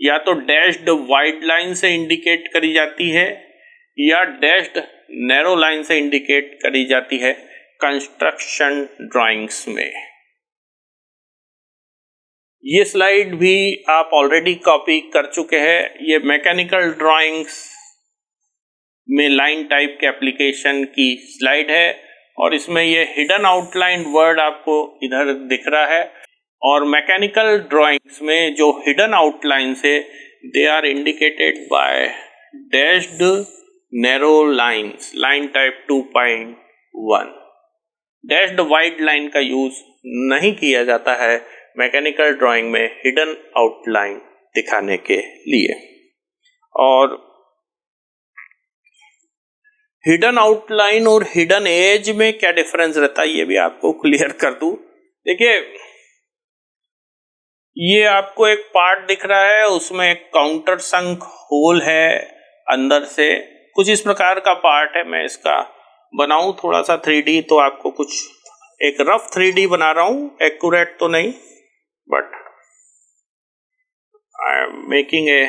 या तो डैश्ड वाइड लाइन से इंडिकेट करी जाती है या डैश्ड नैरो लाइन से इंडिकेट करी जाती है कंस्ट्रक्शन ड्राइंग्स में. ये स्लाइड भी आप ऑलरेडी कॉपी कर चुके हैं. ये मैकेनिकल ड्राइंग्स में लाइन टाइप के एप्लीकेशन की स्लाइड है, और इसमें ये हिडन आउटलाइन वर्ड आपको इधर दिख रहा है. और मैकेनिकल ड्राइंग्स में जो हिडन आउटलाइन से they are indicated by dashed narrow lines, line type 2.1. Dashed wide line का यूज नहीं किया जाता है मैकेनिकल ड्राइंग में हिडन आउटलाइन दिखाने के लिए. और हिडन आउटलाइन और हिडन एज में क्या डिफरेंस रहता है ये भी आपको क्लियर कर दूं. देखिए, ये आपको एक पार्ट दिख रहा है, उसमें एक काउंटर संक होल है अंदर से, कुछ इस प्रकार का पार्ट है. मैं इसका बनाऊं थोड़ा सा 3D, तो आपको कुछ एक रफ 3D बना रहा हूं, एक्यूरेट तो नहीं, but I am making a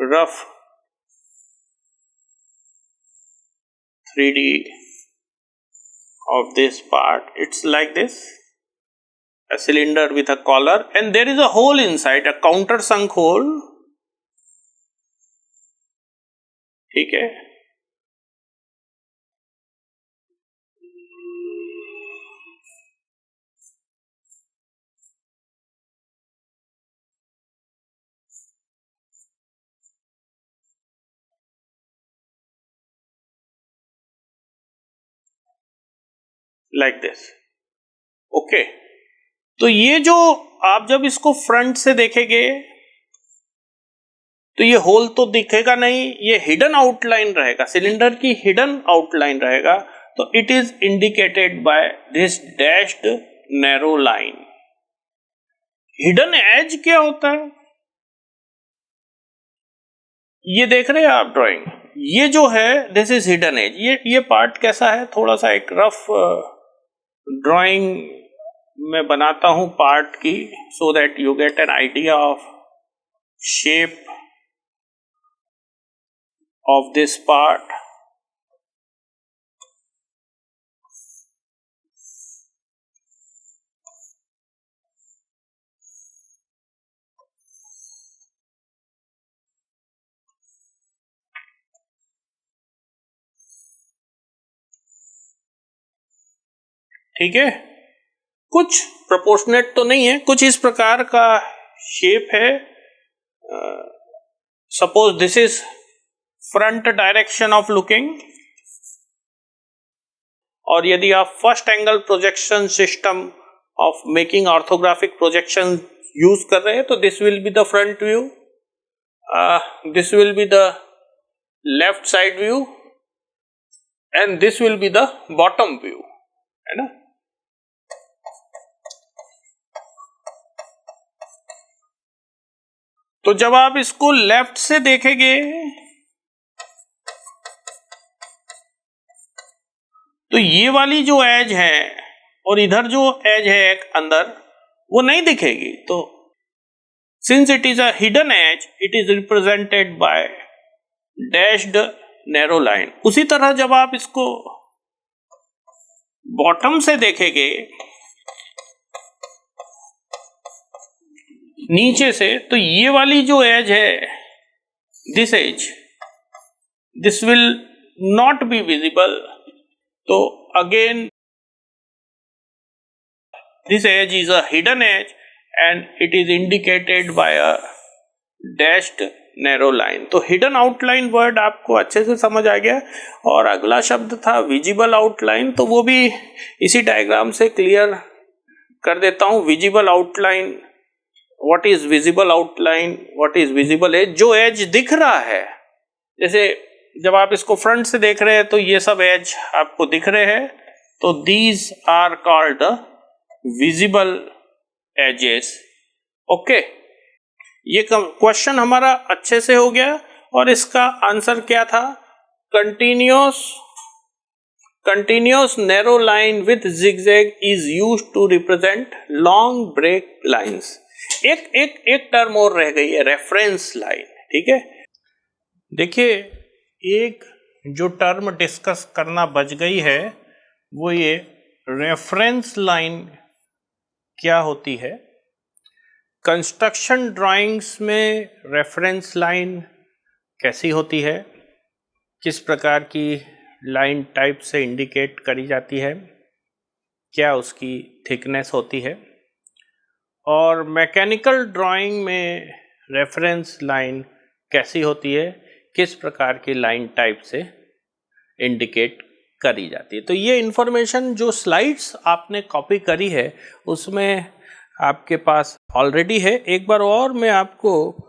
rough 3D of this part. It's like this, a cylinder with a collar, and there is a hole inside, a countersunk hole. ठीक है, लाइक दिस। ओके, तो ये जो आप जब इसको फ्रंट से देखेंगे तो ये होल तो दिखेगा नहीं, ये हिडन आउटलाइन रहेगा, सिलेंडर की हिडन आउटलाइन रहेगा। तो it is indicated by this dashed narrow line. Hidden as क्या होता है, ये देख रहे हैं आप ड्राइंग, ये जो है दिस इज हिडन एज। ये पार्ट कैसा है, थोड़ा सा एक रफ ड्राइंग मैं बनाता हूं पार्ट की, so that you get an idea of shape of this part। ठीक है, कुछ प्रोपोर्शनेट तो नहीं है, कुछ इस प्रकार का शेप है। Suppose this is front direction of looking, और यदि आप first angle projection system of making orthographic projection use कर रहे हैं तो this will be the front view, this will be the left side view and this will be the bottom view, है ना। तो जब आप इसको लेफ्ट से देखेंगे तो ये वाली जो एज है और इधर जो एज है एक अंदर, वो नहीं दिखेगी। तो since it is a hidden as, it is represented by dashed narrow line. उसी तरह जब आप इसको बॉटम से देखेंगे नीचे से, तो ये वाली जो एज है, this edge, this will not be visible. तो again this edge is a hidden edge and it is indicated by a dashed narrow line. तो हिडन आउटलाइन वर्ड आपको अच्छे से समझ आ गया। और अगला शब्द था विजिबल आउटलाइन, तो वो भी इसी डायग्राम से क्लियर कर देता हूं। Visible outline, what is visible outline, what is visible edge. जो एज दिख रहा है, जैसे जब आप इसको फ्रंट से देख रहे हैं तो ये सब एज आपको दिख रहे हैं, तो these are called visible edges. Okay, ये क्वेश्चन हमारा अच्छे से हो गया। और इसका आंसर क्या था, continuous narrow line with zigzag is used to represent long break lines. एक टर्म और रह गई है, रेफरेंस लाइन। ठीक है, देखिए एक जो टर्म डिस्कस करना बच गई है वो ये रेफरेंस लाइन क्या होती है। कंस्ट्रक्शन ड्राइंग्स में रेफरेंस लाइन कैसी होती है, किस प्रकार की लाइन टाइप से इंडिकेट करी जाती है, क्या उसकी थिकनेस होती है। और मैकेनिकल ड्राइंग में रेफरेंस लाइन कैसी होती है, किस प्रकार की लाइन टाइप से इंडिकेट करी जाती है। तो ये इंफॉर्मेशन जो स्लाइड्स आपने कॉपी करी है उसमें आपके पास ऑलरेडी है। एक बार और मैं आपको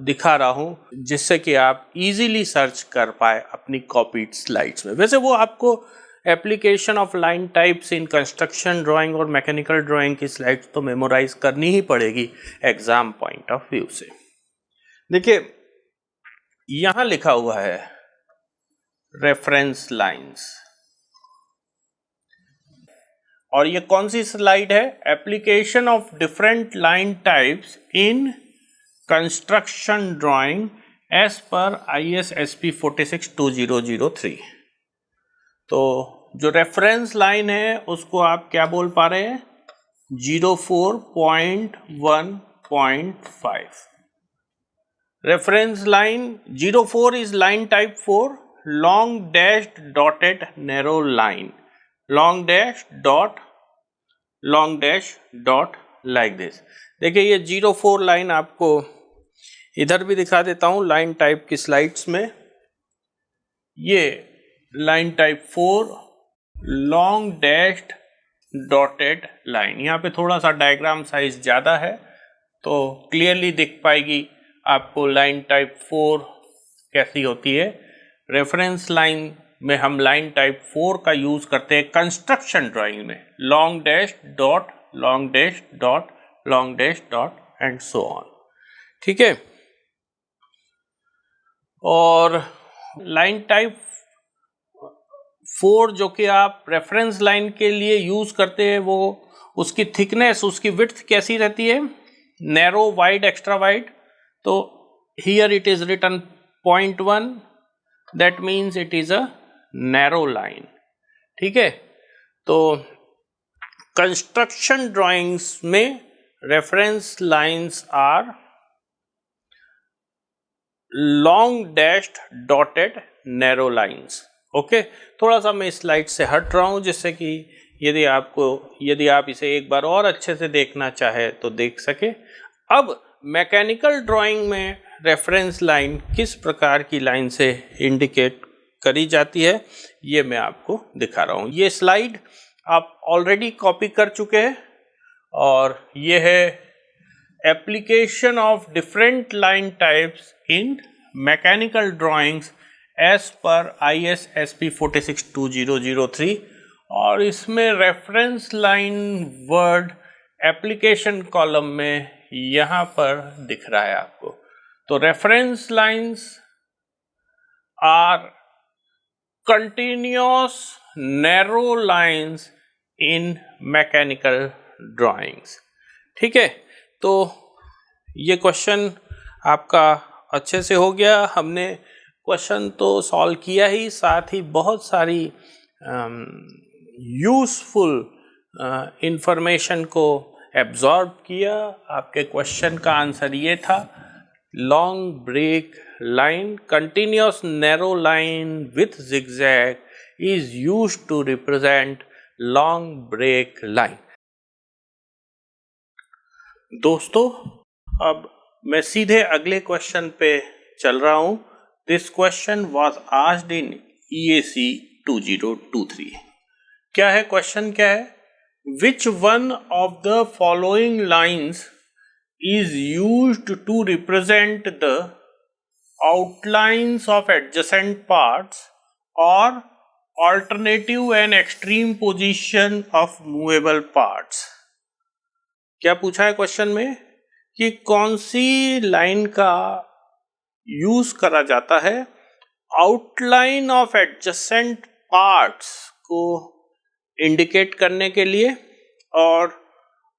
दिखा रहा हूं जिससे कि आप इजीली सर्च कर पाए अपनी कॉपीड स्लाइड्स में। वैसे वो आपको application of line types in construction drawing और मैकेनिकल ड्राइंग की स्लाइड्स तो मेमोराइज करनी ही पड़ेगी एग्जाम पॉइंट ऑफ व्यू से। देखिए यहां लिखा हुआ है रेफरेंस लाइंस, और ये कौन सी स्लाइड है, application of different line types in construction drawing as per ISSP 462003। तो जो रेफरेंस लाइन है उसको आप क्या बोल पा रहे हैं, 04.1.5। reference line 04 is line type 4, long dashed dotted narrow line, long dash dot like this। देखिए ये 04 लाइन आपको इधर भी दिखा देता हूं लाइन टाइप की स्लाइड्स में। ये line type 4 long dashed dotted line. यहाँ पे थोड़ा सा डायग्राम साइज ज़्यादा है तो क्लियरली दिख पाएगी आपको लाइन टाइप 4 कैसी होती है। रेफरेंस लाइन में हम लाइन टाइप 4 का यूज करते हैं कंस्ट्रक्शन ड्राइंग में, long dash dot, long dash dot, long dash dot and so on. ठीक है, और लाइन टाइप 4 जो कि आप रेफरेंस लाइन के लिए यूज करते हैं, वो उसकी थिकनेस, उसकी विड्थ कैसी रहती है, नैरो, वाइड, एक्स्ट्रा वाइड। तो here it is written 0.1, that means it is a narrow line. ठीक है, तो कंस्ट्रक्शन ड्राइंग्स में reference lines are long dashed dotted narrow lines. Okay, थोड़ा सा मैं स्लाइड से हट रहा हूं जिससे कि यदि आप इसे एक बार और अच्छे से देखना चाहे तो देख सके। अब मैकेनिकल ड्राइंग में रेफरेंस लाइन किस प्रकार की लाइन से इंडिकेट करी जाती है ये मैं आपको दिखा रहा हूं। ये स्लाइड आप ऑलरेडी कॉपी कर चुके हैं और ये है application of different line types in mechanical drawings as per IS SP 462003, और इसमें reference line word application column में यहाँ पर दिख रहा है आपको। तो reference lines are continuous narrow lines in mechanical drawings. ठीक है, तो ये क्वेश्चन आपका अच्छे से हो गया। हमने क्वेश्चन तो सॉल्व किया ही, साथ ही बहुत सारी यूज़फुल इंफॉर्मेशन को एब्जॉर्ब किया। आपके क्वेश्चन का आंसर ये था, long break line, continuous narrow line with zigzag is used to represent long break line। दोस्तों, अब मैं सीधे अगले क्वेश्चन पे चल रहा हूं। This question was asked in EAC 2023। क्या है क्वेश्चन, क्या है? Which one of the following lines is used to represent the outlines of adjacent parts or alternative and extreme position of movable parts? क्या पूछा है क्वेश्चन में कि कौन सी लाइन का यूज करा जाता है आउटलाइन ऑफ एडजेसेंट पार्ट्स को इंडिकेट करने के लिए और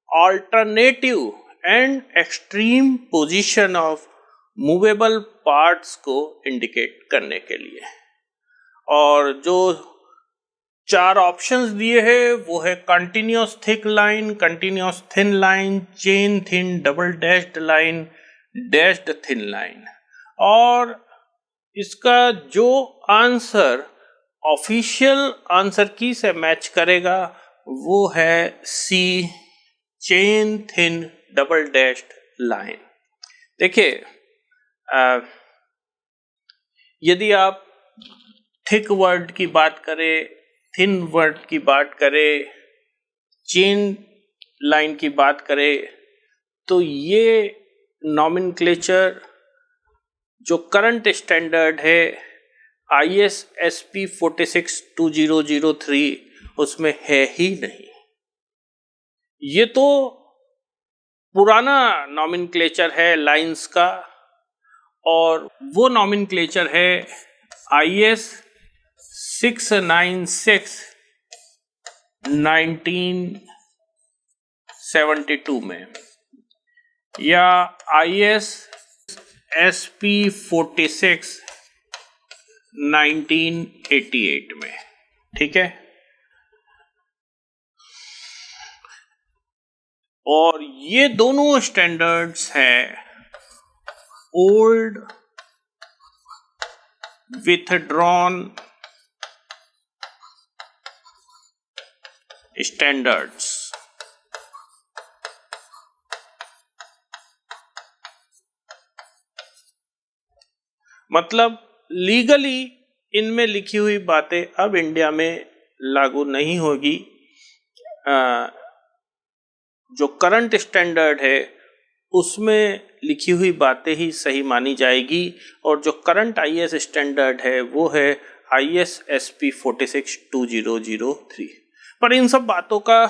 alternative and extreme position of movable parts को इंडिकेट करने के लिए। और जो 4 ऑप्शंस दिए हैं वो है continuous thick line, continuous thin line, chain thin, double dashed line, dashed thin line. और इसका जो आंसर ऑफिशियल आंसर की से मैच करेगा वो है C, chain thin double dashed line. देखिए, यदि आप थिक वर्ड की बात करें, थिन वर्ड की बात करें, चेन लाइन की बात करें, तो ये नॉमेनक्लेचर जो करंट स्टैंडर्ड है IS SP 462003 उसमें है ही नहीं। ये तो पुराना नॉमेनक्लेचर है लाइंस का, और वो नॉमेनक्लेचर है IS 696 1972 में या IS SP 46 1988 में। ठीक है, और ये दोनों स्टैंडर्ड्स हैं ओल्ड विथड्रॉन स्टैंडर्ड्स। मतलब लीगली इनमें लिखी हुई बातें अब इंडिया में लागू नहीं होगी। जो करंट स्टैंडर्ड है उसमें लिखी हुई बातें ही सही मानी जाएगी, और जो करंट IS स्टैंडर्ड है वो है IS SP 462003। पर इन सब बातों का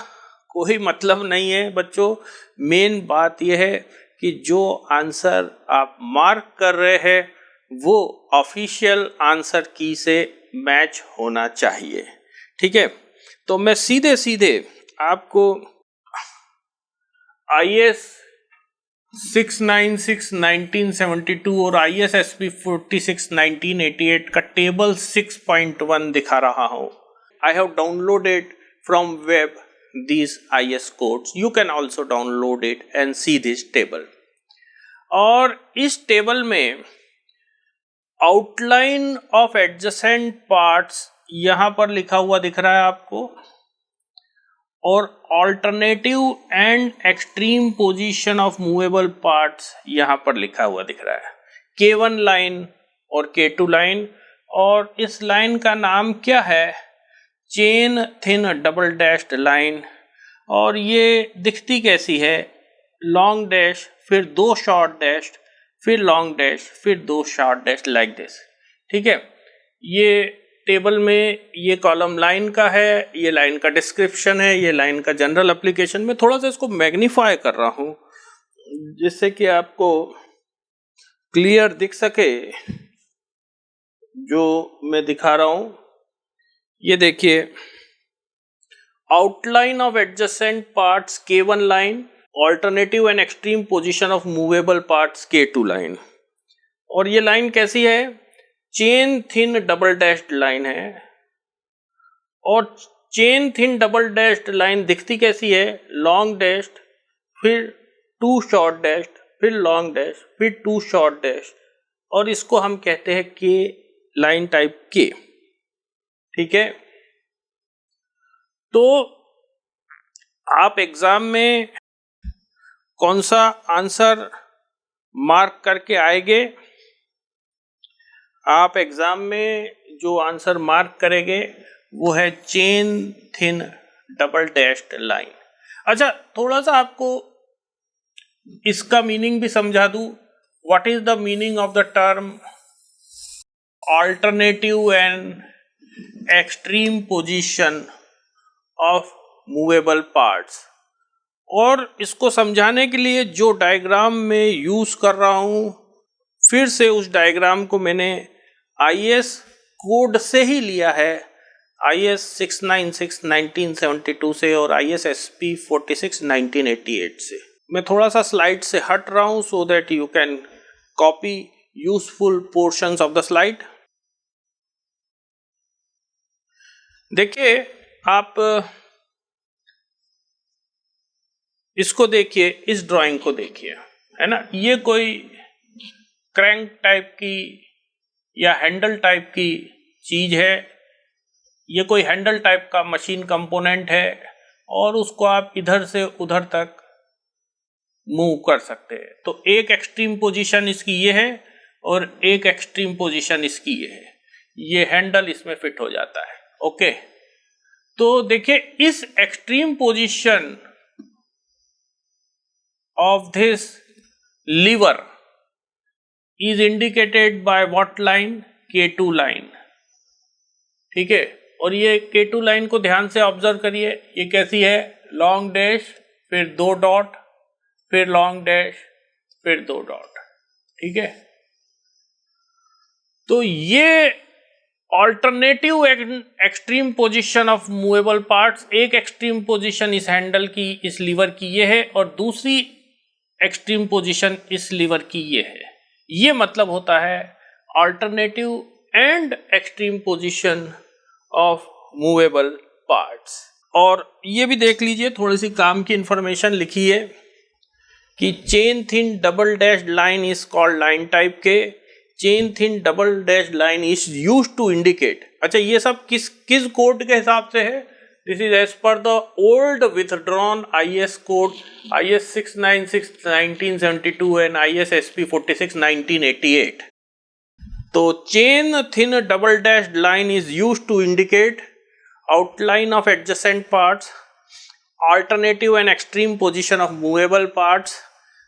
कोई मतलब नहीं है बच्चों। मेन बात यह है कि जो आंसर आप मार्क कर रहे हैं वो ऑफिशियल आंसर की से मैच होना चाहिए। ठीक है, तो मैं सीधे सीधे आपको IS 696 1972 और IS SP 46 1988 का टेबल 6.1 दिखा रहा हूं। I have downloaded from web these IS codes. You can also download it and see this table. और इस टेबल में आउटलाइन ऑफ एडजेसेंट पार्ट्स यहां पर लिखा हुआ दिख रहा है आपको, और alternative and extreme position of movable parts यहां पर लिखा हुआ दिख रहा है, K1 लाइन और K2 लाइन। और इस लाइन का नाम क्या है? Chain thin double dashed line. और ये दिखती कैसी है? लॉन्ग डैश, फिर 2 शॉर्ट डैश, फिर लॉन्ग डैश, फिर 2 शॉर्ट डैश, लाइक दिस। ठीक है, ये टेबल में ये कॉलम लाइन का है, ये लाइन का डिस्क्रिप्शन है, ये लाइन का जनरल एप्लीकेशन। में थोड़ा सा इसको मैग्नीफाई कर रहा हूं जिससे कि आपको क्लियर दिख सके जो मैं दिखा रहा हूं। ये देखिए, outline of adjacent parts K1 line, alternative and extreme position of movable parts K2 line. और ये लाइन कैसी है? Chain thin double dashed line है। और chain thin double dashed line दिखती कैसी है? लॉन्ग डैश्ड, फिर 2 शॉर्ट डैश्ड, फिर लॉन्ग डैश, फिर 2 शॉर्ट डैश, और इसको हम कहते हैं K लाइन टाइप K। ठीक है, तो आप एग्जाम में कौन सा आंसर मार्क करके आएंगे? आप एग्जाम में जो आंसर मार्क करेंगे वो है chain thin double dashed line. अच्छा, थोड़ा सा आपको इसका मीनिंग भी समझा दूं। What is the meaning of the term alternative and extreme position of movable parts? और इसको समझाने के लिए जो डायग्राम में यूज कर रहा हूं, फिर से उस डायग्राम को मैंने IS कोड से ही लिया है, IS 696 1972 से और IS SP 46 1988 से। मैं थोड़ा सा स्लाइड से हट रहा हूं so that you can copy useful portions of the slide. देखिए, आप इसको देखिए, इस ड्राइंग को देखिए, है ना। ये कोई क्रैंक टाइप की या हैंडल टाइप की चीज है। ये कोई हैंडल टाइप का मशीन कंपोनेंट है और उसको आप इधर से उधर तक मूव कर सकते हैं। तो एक एक्सट्रीम पोजीशन इसकी ये है और एक एक्सट्रीम पोजीशन इसकी ये है। ये हैंडल इसमें फिट हो जाता है। ओके, तो देखिए, इस extreme position of this lever is indicated by what line? K2 line। ठीक है, और ये K2 लाइन को ध्यान से ऑब्जर्व करिए। ये कैसी है? लॉन्ग डैश, फिर 2 डॉट, फिर लॉन्ग डैश, फिर 2 डॉट। ठीक है, तो ये alternative extreme position of movable parts. एक एक्सट्रीम पोजीशन इस हैंडल की, इस लीवर की ये है, और दूसरी एक्सट्रीम पोजीशन इस लीवर की ये है। ये मतलब होता है alternative and extreme position of movable parts. और ये भी देख लीजिए, थोड़ी सी काम की इंफॉर्मेशन लिखी है कि chain thin double dash line is called line type K. Chain thin double dash line is used to indicate. अच्छा, ये सब किस कोड के हिसाब से है? This is as per the old withdrawn IS code IS 696 1972 and IS SP 46 1988. तो chain thin double dashed line is used to indicate outline of adjacent parts, alternative and extreme position of movable parts,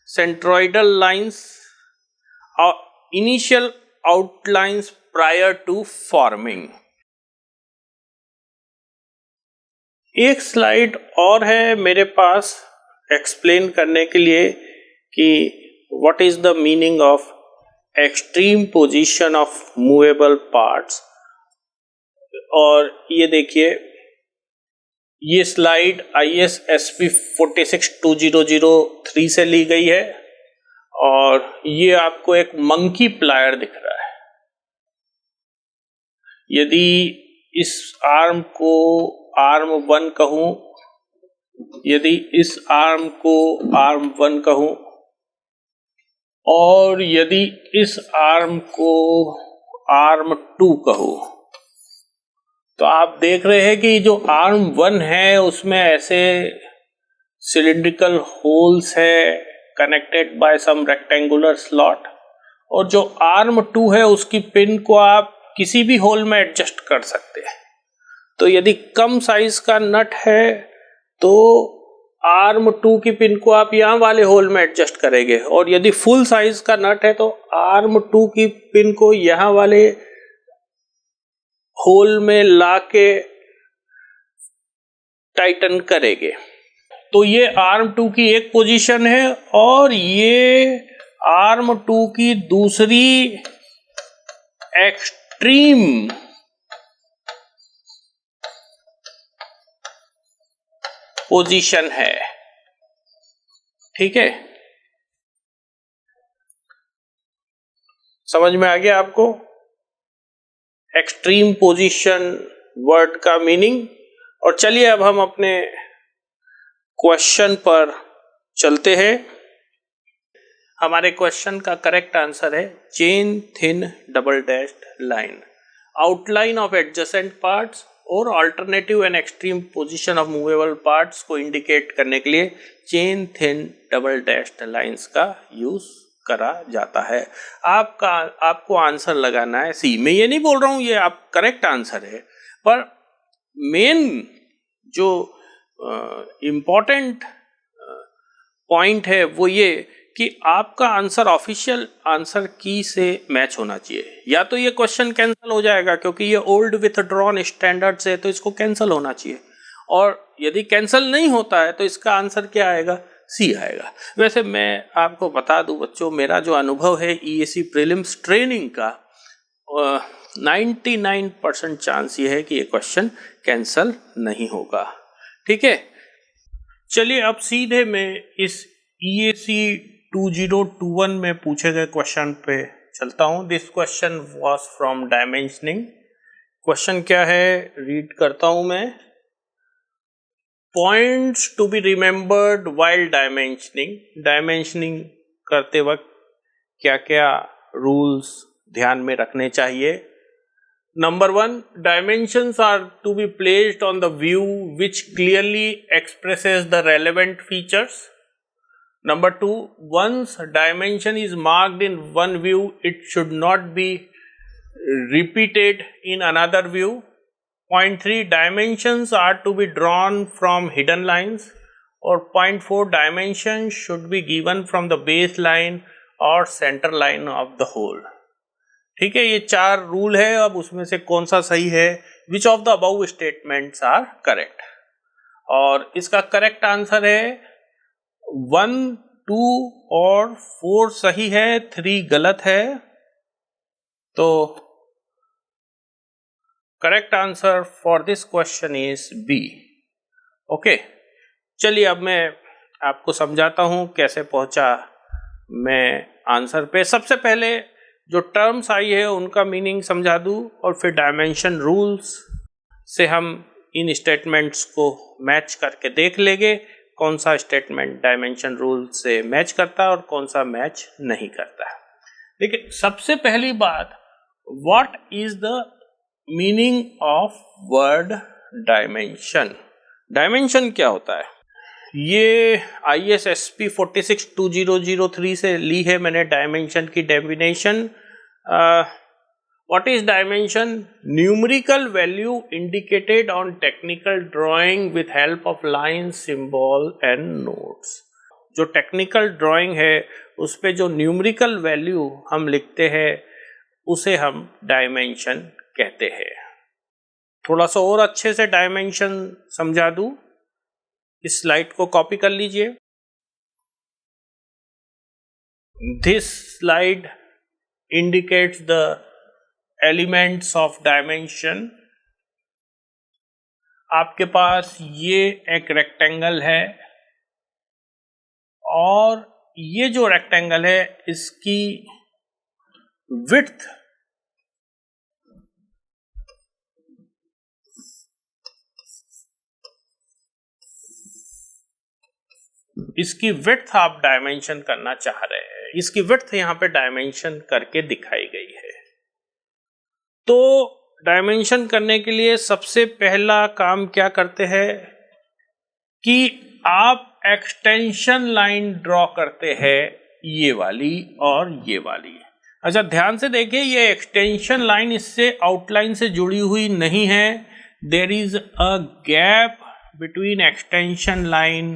centroidal lines, initial outlines prior to forming. एक slide और है मेरे पास explain करने के लिए कि what is the meaning of extreme position of movable parts. और ये देखिए, ये स्लाइड ISSP 462003 से ली गई है और ये आपको एक मंकी प्लायर दिख रहा है। यदि इस आर्म को आर्म 1 कहूं, यदि इस आर्म को आर्म 1 कहूं और यदि इस आर्म को आर्म 2 कहूं, तो आप देख रहे हैं कि जो आर्म 1 है उसमें ऐसे सिलिंड्रिकल होल्स है connected by some rectangular slot, और जो आर्म 2 है उसकी पिन को आप किसी भी होल में एडजस्ट कर सकते हैं। तो यदि कम साइज का नट है तो आर्म 2 की पिन को आप यहां वाले होल में एडजस्ट करेंगे, और यदि फुल साइज का नट है तो आर्म 2 की पिन को यहां वाले होल में लाके टाइटन करेंगे। तो ये आर्म 2 की एक पोजीशन है और ये आर्म 2 की दूसरी एक्सट्रीम पोजीशन है। ठीक है, समझ में आ गया आपको एक्सट्रीम पोजीशन वर्ड का मीनिंग। और चलिए अब हम अपने क्वेश्चन पर चलते हैं। हमारे क्वेश्चन का करेक्ट आंसर है chain thin double dashed line, outline of adjacent parts और alternative and extreme position of movable parts को इंडिकेट करने के लिए chain thin double dashed lines का यूज करा जाता है। आपको आंसर लगाना है सी। मैं ये नहीं बोल रहा हूं ये आप करेक्ट आंसर है, पर मेन जो इम्पोर्टेंट पॉइंट है वो ये कि आपका आंसर ऑफिशियल आंसर की से मैच होना चाहिए। या तो ये क्वेश्चन कैंसिल हो जाएगा क्योंकि ये ओल्ड विथड्रॉन स्टैंडर्ड से, तो इसको कैंसिल होना चाहिए, और यदि कैंसिल नहीं होता है तो इसका आंसर क्या आएगा, सी आएगा। वैसे मैं आपको बता दूं बच्चों, मेरा जो अनुभव है EAC प्रीलिम्स ट्रेनिंग का, 99% चांस ये है कि ये क्वेश्चन कैंसिल नहीं होगा। ठीक है, चलिए अब सीधे मैं इस EAC 2021 में पूछे गए क्वेश्चन पे चलता हूं। This question was from dimensioning. Question क्या है, रीड करता हूं मैं। Points to be remembered while dimensioning. Dimensioning करते वक्त क्या क्या रूल्स ध्यान में रखने चाहिए। Number 1, dimensions are to be placed on the view which clearly expresses the relevant features. Number 2, once dimension is marked in one view, it should not be repeated in another view. Point 3, dimensions are to be drawn from hidden lines. और point 4, dimensions should be given from the baseline or center line of the whole. ठीक है, ये 4 rule है। अब उसमें से कौन सा सही है, which of the above statements are correct? और इसका करेक्ट आंसर है 1, 2 और 4 सही है, 3 गलत है। तो correct answer for this question is B. Okay, चलिए अब मैं आपको समझाता हूं कैसे पहुंचा मैं आंसर पे। सबसे पहले जो टर्म्स आई है उनका मीनिंग समझा दूं और फिर डायमेंशन रूल्स से हम इन स्टेटमेंट्स को मैच करके देख लेंगे कौन सा स्टेटमेंट डायमेंशन रूल से मैच करता है और कौन सा मैच नहीं करता है। देखिए, सबसे पहली बात, what is the meaning of word dimension. Dimension क्या होता है, ये ISSP 462003 से ली है मैंने डायमेंशन की definition. What is dimension? Numerical value indicated on technical drawing with help of lines, symbol and notes. जो टेक्निकल ड्राइंग है उस पे जो न्यूमेरिकल वैल्यू हम लिखते हैं उसे हम डायमेंशन कहते हैं। थोड़ा सा और अच्छे से डायमेंशन समझा दूं, इस स्लाइड को कॉपी कर लीजिए। This slide indicates the elements of dimension। आपके पास ये एक रेक्टेंगल है और ये जो रेक्टेंगल है इसकी विड्थ आप डायमेंशन करना चाह रहे हैं। इसकी विड्थ यहां पे डायमेंशन करके दिखाई गई है। तो डायमेंशन करने के लिए सबसे पहला काम क्या करते हैं कि आप एक्सटेंशन लाइन ड्रॉ करते हैं, ये वाली और ये वाली। अच्छा ध्यान से देखिए, ये एक्सटेंशन लाइन इससे आउटलाइन से जुड़ी हुई नहीं है। There is a gap between extension line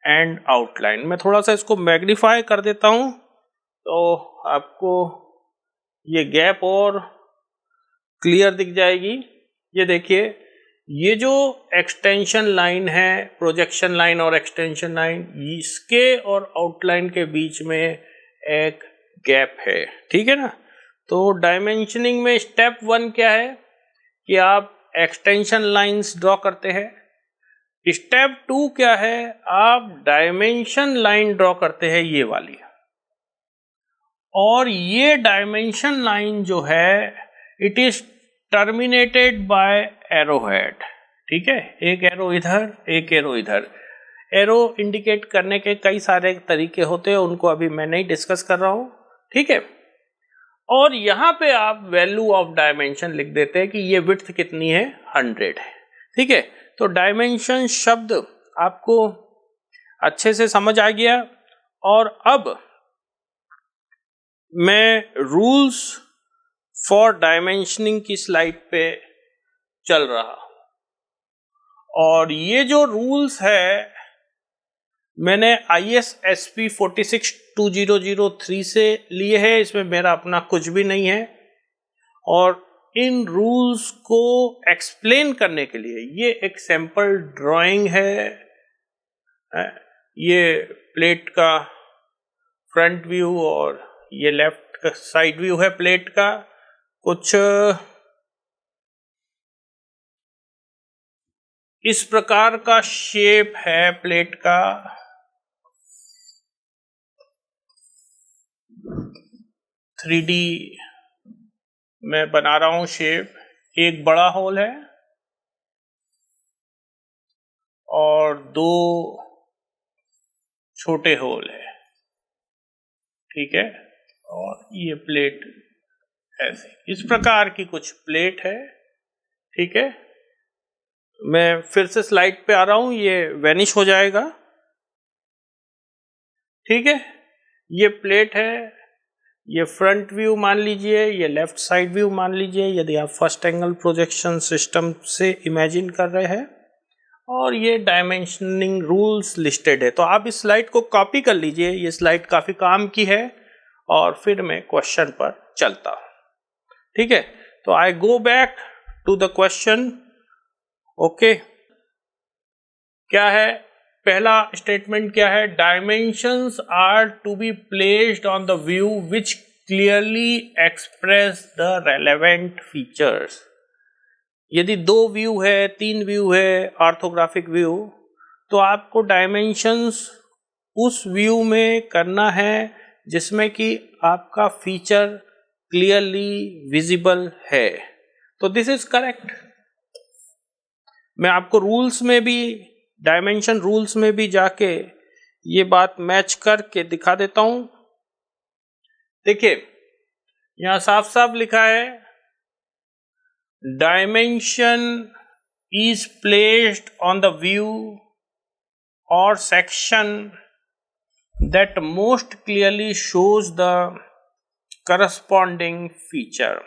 and outline. मैं थोड़ा सा इसको मैग्नीफाई कर देता हूं तो आपको ये गैप और क्लियर दिख जाएगी। ये देखिए, ये जो एक्सटेंशन लाइन है, प्रोजेक्शन लाइन और एक्सटेंशन लाइन, इसके और आउटलाइन के बीच में एक गैप है, ठीक है ना। तो डायमेंशनिंग में स्टेप 1 क्या है कि आप एक्सटेंशन लाइंस ड्रॉ करते हैं। स्टेप 2 क्या है, आप डायमेंशन लाइन ड्रॉ करते हैं, ये वाली। और ये डायमेंशन लाइन जो है it is terminated bye arrow head, ठीक है। एक एरो इधर, एक एरो इधर। एरो इंडिकेट करने के कई सारे तरीके होते हैं, उनको अभी मैं नहीं डिस्कस कर रहा हूं, ठीक है। और यहां पे आप वैल्यू ऑफ डायमेंशन लिख देते हैं कि ये विड्थ कितनी है, 100 है, ठीक है। तो डायमेंशन शब्द आपको अच्छे से समझ आ गया। और अब मैं रूल्स फॉर डायमेंशनिंग की स्लाइड पे चल रहा हूं। और ये जो रूल्स है मैंने ISSP 462003 से लिए हैं, इसमें मेरा अपना कुछ भी नहीं है। और इन रूल्स को एक्सप्लेन करने के लिए ये एक सैंपल ड्राइंग है। ये प्लेट का फ्रंट व्यू और ये लेफ्ट साइड व्यू है प्लेट का। कुछ इस प्रकार का शेप है प्लेट का। 3D मैं बना रहा हूं शेप। एक बड़ा होल है और 2 छोटे होल है, ठीक है। और ये प्लेट ऐसे इस प्रकार की कुछ प्लेट है, ठीक है। मैं फिर से स्लाइड पे आ रहा हूं, ये वैनिश हो जाएगा, ठीक है। ये प्लेट है, ये फ्रंट व्यू मान लीजिए, ये लेफ्ट साइड व्यू मान लीजिए यदि आप फर्स्ट एंगल प्रोजेक्शन सिस्टम से इमेजिन कर रहे हैं। और ये डायमेंशनिंग रूल्स लिस्टेड है। तो आप इस स्लाइड को कॉपी कर लीजिए, ये स्लाइड काफी काम की है। और फिर मैं क्वेश्चन पर चलता हूं, ठीक है। तो I go back to the question. Okay, क्या है पहला स्टेटमेंट, क्या है, dimensions are to be placed on the view which clearly express the relevant features. यदि 2 व्यू है, 3 व्यू है, ऑर्थोग्राफिक व्यू, तो आपको डायमेंशंस उस व्यू में करना है जिसमें कि आपका फीचर क्लियरली विजिबल है। तो दिस इज करेक्ट। मैं आपको रूल्स में भी, डायमेंशन रूल्स में भी जाके ये बात मैच करके दिखा देता हूं। देखिए यहां साफ साफ लिखा है, dimension is placed on the view और section that most clearly shows the corresponding feature।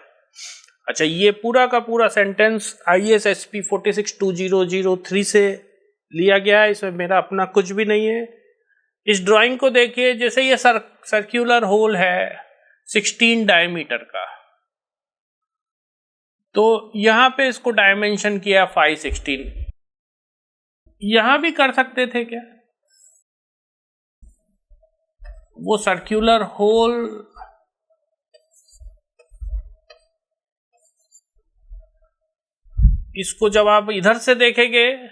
अच्छा, ये पूरा का पूरा सेंटेंस ISSP 462003 से लिया गया है, इसमें मेरा अपना कुछ भी नहीं है। इस ड्राइंग को देखिए, जैसे ये सर्कुलर होल है 16 डायमीटर का, तो यहां पे इसको डायमेंशन किया 516। यहां भी कर सकते थे क्या? वो सर्कुलर होल इसको जब आप इधर से देखेंगे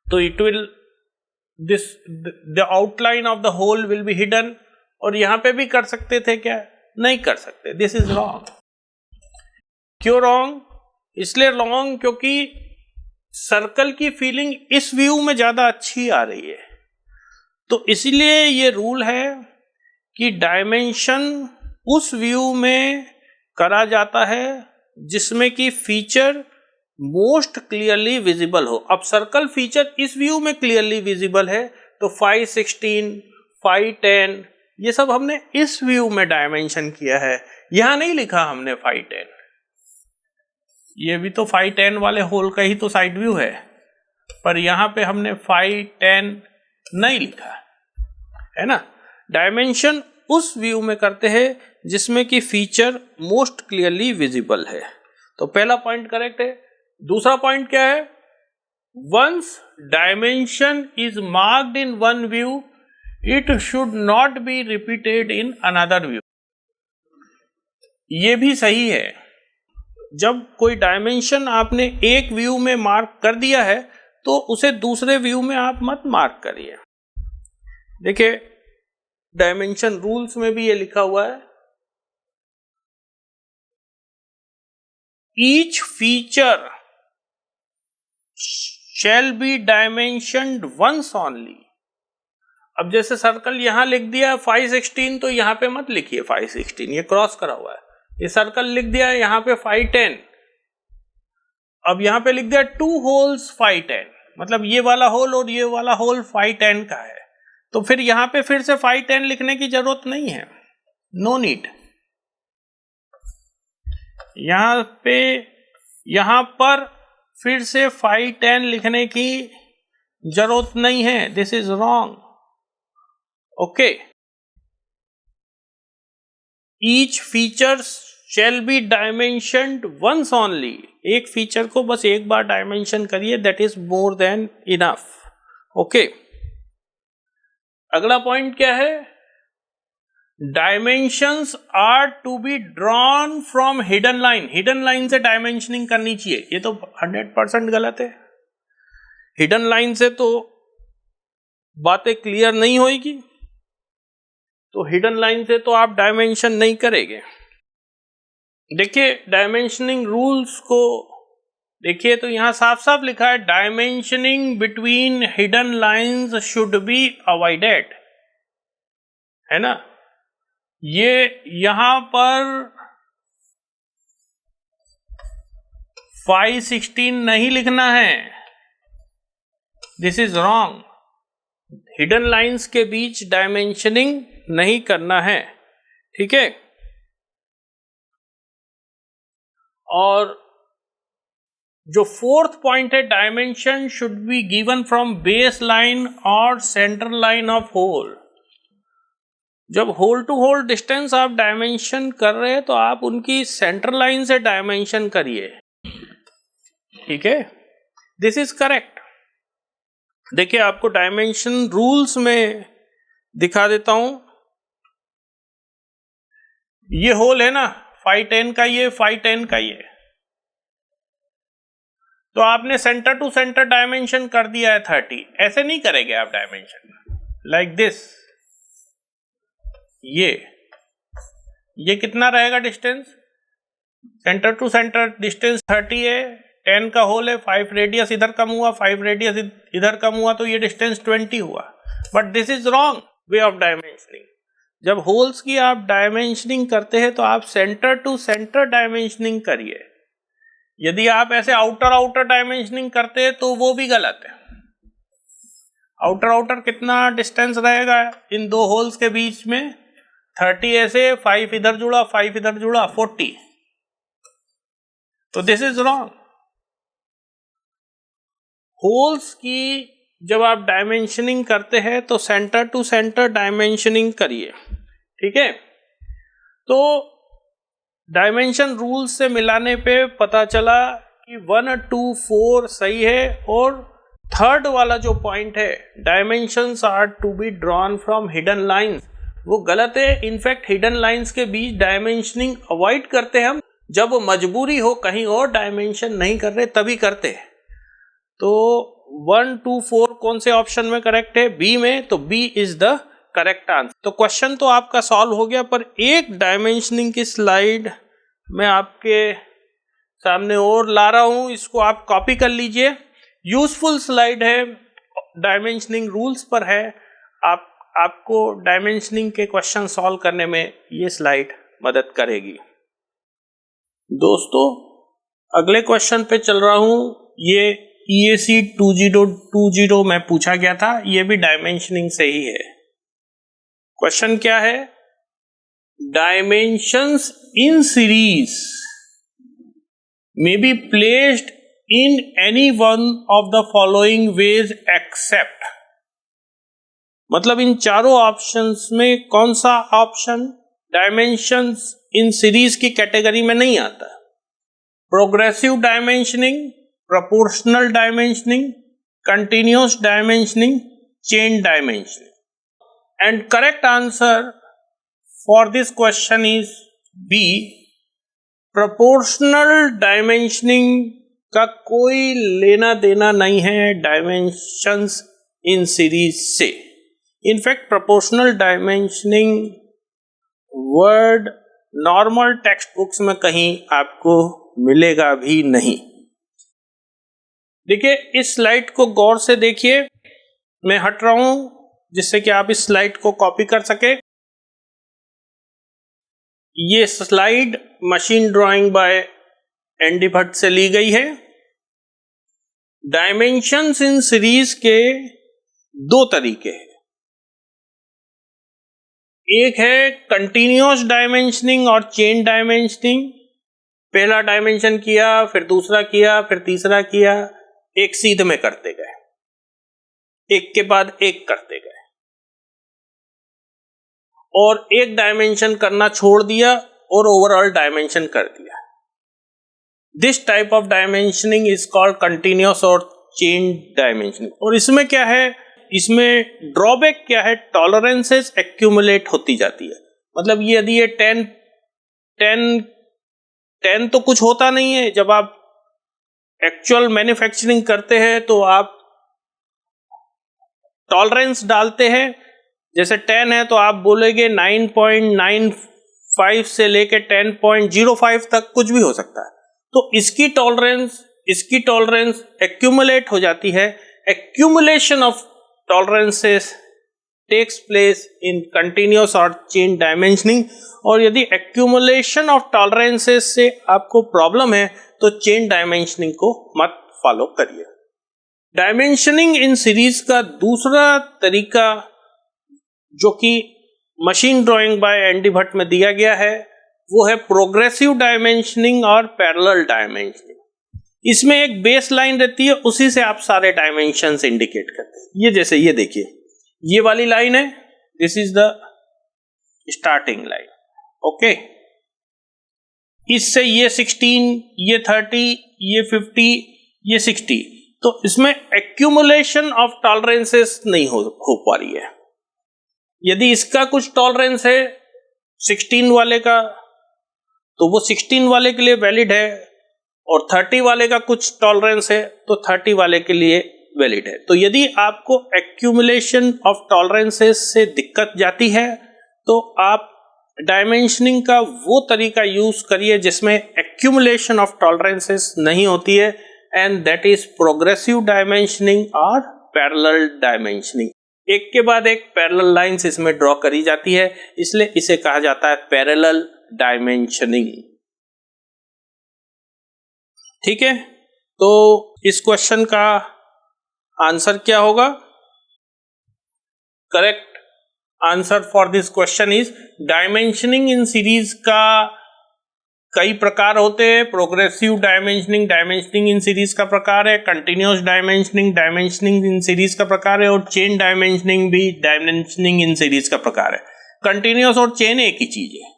तो it will the outline of the hole will be hidden, और यहां पे भी कर सकते थे क्या? नहीं कर सकते। This is wrong. क्यों रॉन्ग? इसलिए रॉन्ग क्योंकि सर्कल की फीलिंग इस व्यू में ज्यादा अच्छी आ रही है। तो इसलिए ये रूल है कि डायमेंशन उस व्यू में करा जाता है जिसमें कि फीचर मोस्ट क्लियरली विजिबल हो। अब सर्कल फीचर इस व्यू में क्लियरली विजिबल है, तो 516, 510 ये सब हमने इस व्यू में डायमेंशन किया है, यहां नहीं लिखा हमने 510। ये भी तो 510 वाले होल का ही तो साइड व्यू है, पर यहां पे हमने 510 नहीं लिखा है ना। डायमेंशन उस व्यू में करते हैं जिसमें कि फीचर मोस्ट क्लियरली विजिबल है। तो पहला पॉइंट करेक्ट है। दूसरा पॉइंट क्या है? Once dimension is marked in one view it should not be repeated in another view. ये भी सही है। जब कोई डायमेंशन आपने एक व्यू में मार्क कर दिया है तो उसे दूसरे व्यू में आप मत मार्क करिए। देखिए, डायमेंशन रूल्स में भी ये लिखा हुआ है, each feature shall be dimensioned once only. अब जैसे सर्कल यहां लिख दिया 516, तो यहां पे मत लिखिए 516, ये क्रॉस करा हुआ है। ये सर्कल लिख दिया यहां पे 510, अब यहां पे लिख दिया 2 होल्स 510, मतलब ये वाला होल और ये वाला होल 510 का है, तो फिर यहां पे फिर से 510 लिखने की जरूरत नहीं है, नो नीड। यहां पर फिर से 510 लिखने की जरूरत नहीं है। This is wrong. Okay, each feature shall be dimensioned once only. एक फीचर को बस एक बार डायमेंशन करिए, that is more than enough. Okay, अगला पॉइंट क्या है? Dimensions are to be drawn from hidden line. Hidden line से डायमेंशनिंग करनी चाहिए, ये तो 100% गलत है। हिडन लाइन से तो बातें क्लियर नहीं होगी, तो हिडन लाइन से तो आप डायमेंशन नहीं करेंगे। देखिए, डायमेंशनिंग रूल्स को देखिए तो यहां साफ साफ लिखा है, dimensioning between hidden lines should be avoided, है ना। ये यहां पर 516 नहीं लिखना है, this is wrong. Hidden lines के बीच डायमेंशनिंग नहीं करना है, ठीक है। और जो फोर्थ पॉइंट है, dimension should be given from base line और सेंटर लाइन ऑफ होल। जब होल टू होल डिस्टेंस आप डायमेंशन कर रहे हैं तो आप उनकी सेंटर लाइन से डायमेंशन करिए, ठीक है। This is correct. देखिए, आपको डायमेंशन रूल्स में दिखा देता हूं। ये होल है ना 510 का, ये 510 का, ये तो आपने सेंटर टू सेंटर डायमेंशन कर दिया है 30। ऐसे नहीं करेंगे आप डायमेंशन, लाइक दिस। ये कितना रहेगा distance? Centre to centre distance 30 है, 10 का होल है, 5 रेडियस इधर कम हुआ, 5 रेडियस इधर कम हुआ, तो ये डिस्टेंस 20 हुआ। But this is wrong way of dimensioning. जब होल्स की आप डायमेंशनिंग करते हैं तो आप सेंटर टू सेंटर डायमेंशनिंग करिए। यदि आप ऐसे आउटर डायमेंशनिंग करते हैं तो वो भी गलत है। आउटर कितना डिस्टेंस रहेगा इन दो होल्स के बीच में? 30 ऐसे, 5 इधर जुड़ा, 5 इधर जुड़ा, 40। तो दिस इज रॉन्ग। होल्स की जब आप डायमेंशनिंग करते हैं तो सेंटर टू सेंटर डायमेंशनिंग करिए, ठीक है। तो डायमेंशन रूल से मिलाने पे पता चला कि 1, 2, 4 सही है, और थर्ड वाला जो पॉइंट है dimensions are to be drawn from hidden lines, वो गलत है। इनफैक्ट हिडन लाइंस के बीच डायमेंशनिंग अवॉइड करते हैं हम, जब मजबूरी हो कहीं और डायमेंशन नहीं कर रहे तभी करते हैं। तो 1, 2, 4 कौन से ऑप्शन में करेक्ट है? बी में, तो B is the correct answer. तो क्वेश्चन तो आपका सॉल्व हो गया, पर एक डायमेंशनिंग की स्लाइड मैं आपके सामने और ला रहा हूं, इसको आप कॉपी कर लीजिए। यूजफुल स्लाइड है, डायमेंशनिंग रूल्स पर है, आपको डायमेंशनिंग के क्वेश्चन सॉल्व करने में ये स्लाइड मदद करेगी। दोस्तों अगले क्वेश्चन पे चल रहा हूं। ये EAC 2020 में पूछा गया था, ये भी डायमेंशनिंग से ही है। क्वेश्चन क्या है? Dimensions in series may be placed in any one of the following ways except, मतलब इन चारों ऑप्शंस में कौन सा ऑप्शन डायमेंशंस इन सीरीज की कैटेगरी में नहीं आता? Progressive dimensioning, proportional dimensioning, continuous dimensioning, chain dimensioning. And correct answer for this question is B, proportional dimensioning का कोई लेना देना नहीं है डायमेंशंस इन सीरीज से। In fact proportional dimensioning word normal textbooks में कहीं आपको मिलेगा भी नहीं। देखिए इस स्लाइड को गौर से देखिए, मैं हट रहा हूं जिससे कि आप इस स्लाइड को कॉपी कर सके। ये slide machine drawing by ND Bhatt से ली गई है। डायमेंशंस इन सीरीज के दो तरीके हैं। एक है कंटिन्यूअस डायमेंशनिंग और चेन डायमेंशनिंग। पहला डायमेंशन किया, फिर दूसरा किया, फिर तीसरा किया, एक सीध में करते गए, एक के बाद एक करते गए, और एक डायमेंशन करना छोड़ दिया और ओवरऑल डायमेंशन कर दिया। This type of dimensioning is called continuous और चेन डायमेंशनिंग। और इसमें क्या है, इसमें ड्रॉबैक क्या है, टॉलरेंसेस एक्यूमुलेट होती जाती है। मतलब ये यदि ये 10 तो कुछ होता नहीं है। जब आप एक्चुअल मैन्युफैक्चरिंग करते हैं तो आप टॉलरेंस डालते हैं। जैसे 10 है तो आप बोलेंगे 9.95 से लेके 10.05 तक कुछ भी हो सकता है। तो इसकी टॉलरेंस एक्यूमुलेट हो जाती है। Accumulation of tolerances takes place in continuous और चेन डायमेंशनिंग। और यदि एक्यूमुलेशन ऑफ टॉलरेंसेस से आपको प्रॉब्लम है तो चेन डायमेंशनिंग को मत फॉलो करिए। डायमेंशनिंग इन सीरीज का दूसरा तरीका जो कि machine drawing by ND Bhatt में दिया गया है वो है प्रोग्रेसिव डायमेंशनिंग और पैरेलल डायमेंशनिंग। इसमें एक बेस लाइन रहती है, उसी से आप सारे डायमेंशंस इंडिकेट करते हैं। ये जैसे ये देखिए, ये वाली लाइन है, this is the starting line, okay. इससे ये 16, ये 30, ये 50, ये 60। तो इसमें एक्यूमुलेशन ऑफ टॉलरेंसेस नहीं हो पा रही है। यदि इसका कुछ टॉलरेंस है 16 वाले का तो वो 16 वाले के लिए वैलिड है, और 30 वाले का कुछ टॉलरेंस है तो 30 वाले के लिए वैलिड है। तो यदि आपको एक्यूमुलेशन ऑफ टॉलरेंसेस से दिक्कत जाती है तो आप डायमेंशनिंग का वो तरीका यूज करिए जिसमें एक्यूमुलेशन ऑफ टॉलरेंसेस नहीं होती है, and that is progressive dimensioning और पैरेलल डायमेंशनिंग। एक के बाद एक पैरेलल लाइंस इसमें ड्रॉ करी जाती है, इसलिए इसे कहा जाता है पैरेलल डायमेंशनिंग। ठीक है, तो इस क्वेश्चन का आंसर क्या होगा? Correct answer for this question is dimensioning in series का कई प्रकार होते हैं। Progressive dimensioning, dimensioning in series का प्रकार है। Continuous dimensioning, dimensioning in series का प्रकार है। और चेन डायमेंशनिंग भी डायमेंशनिंग इन सीरीज का प्रकार है। कंटिन्यूअस और चेन एक ही चीज है।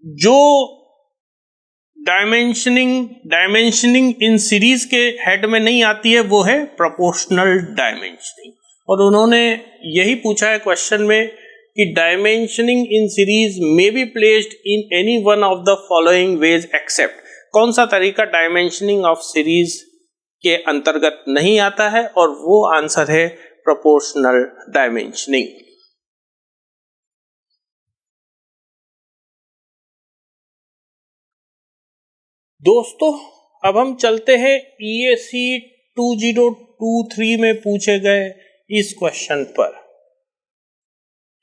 जो डायमेंशनिंग इन सीरीज के हेड में नहीं आती है वो है प्रोपोर्शनल डायमेंशनिंग। और उन्होंने यही पूछा है क्वेश्चन में कि dimensioning in series may be placed in any one of the following ways except. कौन सा तरीका डायमेंशनिंग ऑफ सीरीज के अंतर्गत नहीं आता है, और वो आंसर है प्रोपोर्शनल डायमेंशनिंग। दोस्तों अब हम चलते हैं EAC 2023 में पूछे गए इस क्वेश्चन पर।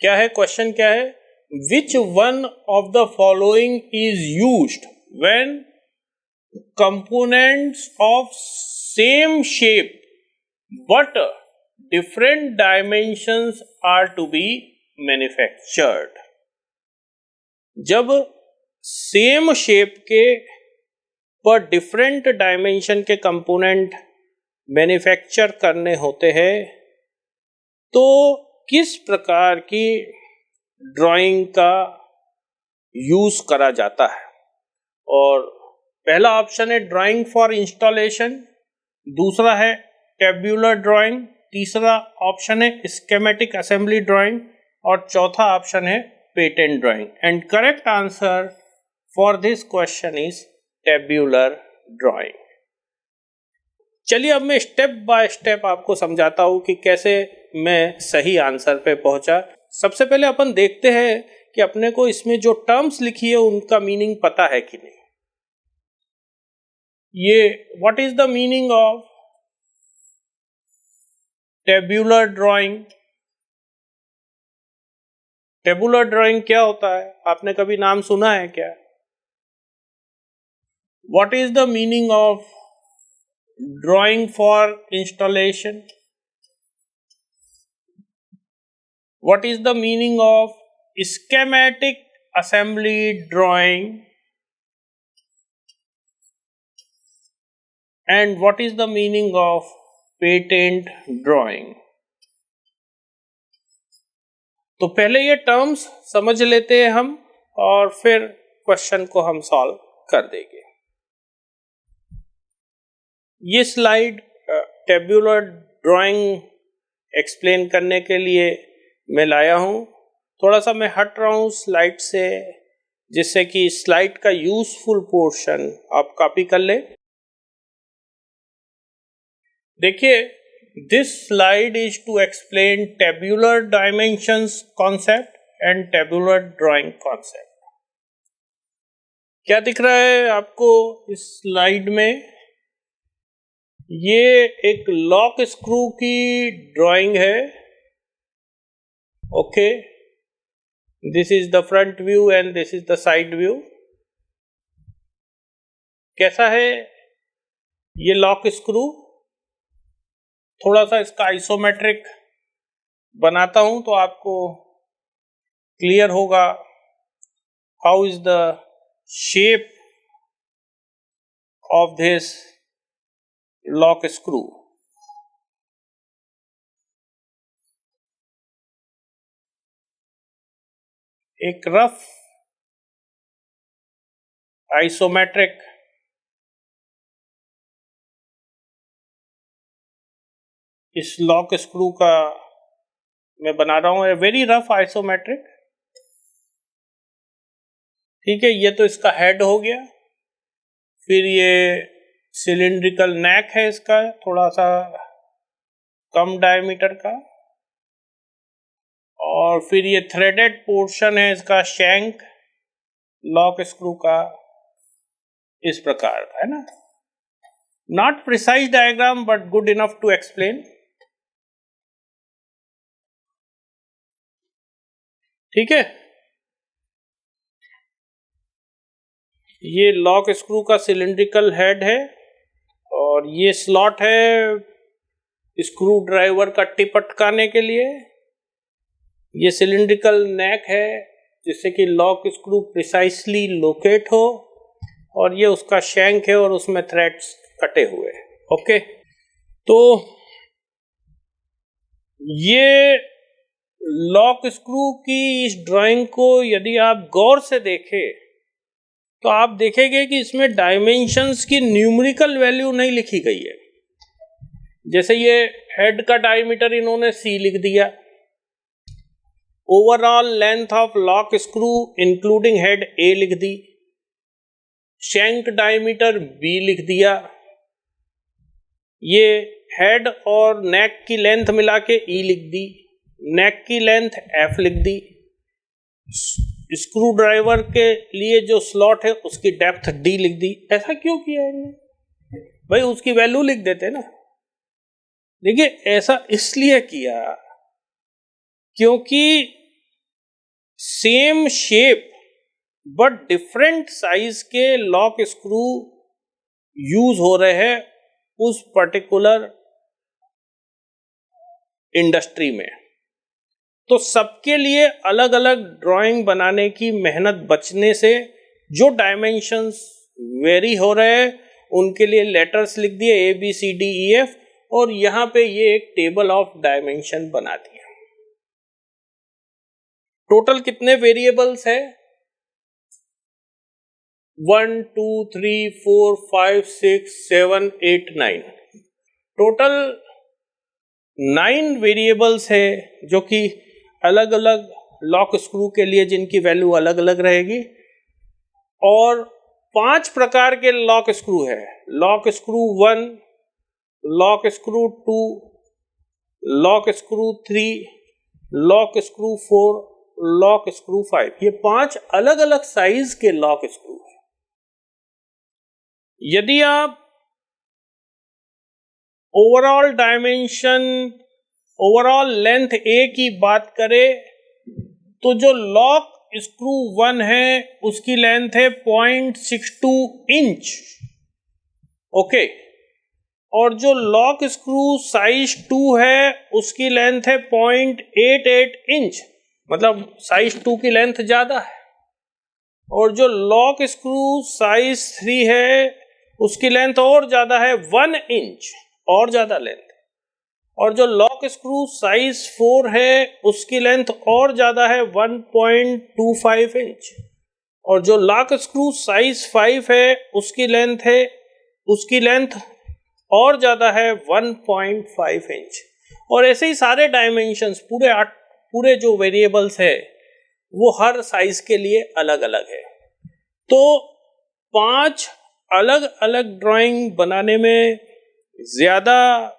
क्या है क्वेश्चन? क्या है? Which one of the following is used when components of same shape but different dimensions are to be manufactured. जब सेम शेप के पर डिफरेंट डायमेंशन के कंपोनेंट मैन्युफैक्चर करने होते हैं तो किस प्रकार की ड्राइंग का यूज करा जाता है? और पहला ऑप्शन है ड्राइंग फॉर इंस्टॉलेशन, दूसरा है टेब्यूलर ड्राइंग, तीसरा ऑप्शन है स्कीमेटिक असेंबली ड्राइंग, और चौथा ऑप्शन है patent drawing. And correct answer for this question is tabular drawing. चलिए अब मैं स्टेप बाय स्टेप आपको समझाता हूं कि कैसे मैं सही आंसर पे पहुंचा। सबसे पहले अपन देखते हैं कि अपने को इसमें जो टर्म्स लिखी है उनका मीनिंग पता है कि नहीं। ये what is the meaning of tabular drawing? Tabular drawing क्या होता है? आपने कभी नाम सुना है क्या? What is the meaning of drawing for installation? What is the meaning of schematic assembly drawing? And what is the meaning of patent drawing? तो पहले ये टर्म्स समझ लेते हैं हम और फिर क्वेश्चन को हम सॉल्व कर देंगे। ये स्लाइड टेब्यूलर ड्राइंग एक्सप्लेन करने के लिए मैं लाया हूँ। थोड़ा सा मैं हट रहा हूँ स्लाइड से जिससे कि स्लाइड का यूजफुल पोर्शन आप कॉपी कर ले। देखिए, this slide is to explain tabular dimensions concept and tabular drawing concept. क्या दिख रहा है आपको इस स्लाइड में? ये एक लॉक स्क्रू की ड्राइंग है। Okay, this is the front view and this is the side view. कैसा है ये लॉक स्क्रू? थोड़ा सा इसका आइसोमेट्रिक बनाता हूं तो आपको क्लियर होगा how is the shape of this lock screw. एक रफ आइसोमेट्रिक इस लॉक स्क्रू का मैं बना रहा हूं, वेरी रफ आइसोमेट्रिक। ठीक है, ये तो इसका हेड हो गया। फिर ये सिलिंड्रिकल नेक है इसका, थोड़ा सा कम डायमीटर का, और फिर ये थ्रेडेड पोर्शन है इसका शैंक लॉक स्क्रू का, इस प्रकार का है ना। Not precise diagram but good enough to explain. ठीक है, ये लॉक स्क्रू का सिलिंड्रिकल हेड है और ये स्लॉट है स्क्रू ड्राइवर का टिप अटकाने के लिए। ये सिलिंड्रिकल नेक है जिससे कि लॉक स्क्रू प्रिसाइसली लोकेट हो। और ये उसका शैंक है और उसमें थ्रेड्स कटे हुए हैं। ओके, तो ये लॉक स्क्रू की इस ड्राइंग को यदि आप गौर से देखें तो आप देखेंगे कि इसमें डायमेंशंस की न्यूमेरिकल वैल्यू नहीं लिखी गई है। जैसे ये हेड का डायमीटर इन्होंने C लिख दिया, overall length of lock screw including head A लिख दी, शैंक डायमीटर B लिख दिया, ये हेड और नेक की लेंथ मिला के E लिख दी, नेक की लेंथ F लिख दी, स्क्रू ड्राइवर के लिए जो स्लॉट है उसकी डेप्थ D लिख दी। ऐसा क्यों किया इन्होंने? भाई उसकी वैल्यू लिख देते ना। देखिए, ऐसा इसलिए किया क्योंकि same shape but different size के लॉक स्क्रू यूज हो रहे हैं उस पर्टिकुलर इंडस्ट्री में, तो सबके लिए अलग अलग ड्राइंग बनाने की मेहनत बचने से जो डायमेंशंस वेरी हो रहे हैं उनके लिए लेटर्स लिख दिए ABCDEF और यहां पे ये एक टेबल ऑफ डायमेंशन बना दिया। टोटल कितने वेरिएबल्स है? 1 2 3 4 5 6 7 8 9, टोटल 9 वेरिएबल्स है जो कि अलग अलग लॉक स्क्रू के लिए जिनकी वैल्यू अलग अलग रहेगी, और 5 प्रकार के लॉक स्क्रू है। Lock screw 1, lock screw 2, lock screw 3, lock screw 4, lock screw 5। ये 5 अलग अलग साइज के लॉक स्क्रू है। यदि आप overall dimension, overall length A की बात करें तो जो लॉक स्क्रू 1 है उसकी लेंथ है 0.62 इंच। ओके, और जो लॉक स्क्रू साइज 2 है उसकी लेंथ है 0.88 इंच, मतलब साइज 2 की लेंथ ज्यादा है। और जो लॉक स्क्रू साइज 3 है उसकी लेंथ और ज्यादा है, 1 इंच और ज्यादा लेंथ। और जो लॉक स्क्रू साइज 4 है उसकी लेंथ और ज्यादा है, 1.25 इंच। और जो लॉक स्क्रू साइज 5 है उसकी लेंथ और ज्यादा है, 1.5 इंच। और ऐसे ही सारे डायमेंशंस पूरे जो वेरिएबल्स है वो हर साइज के लिए अलग अलग है। तो 5 अलग अलग ड्राइंग बनाने में ज्यादा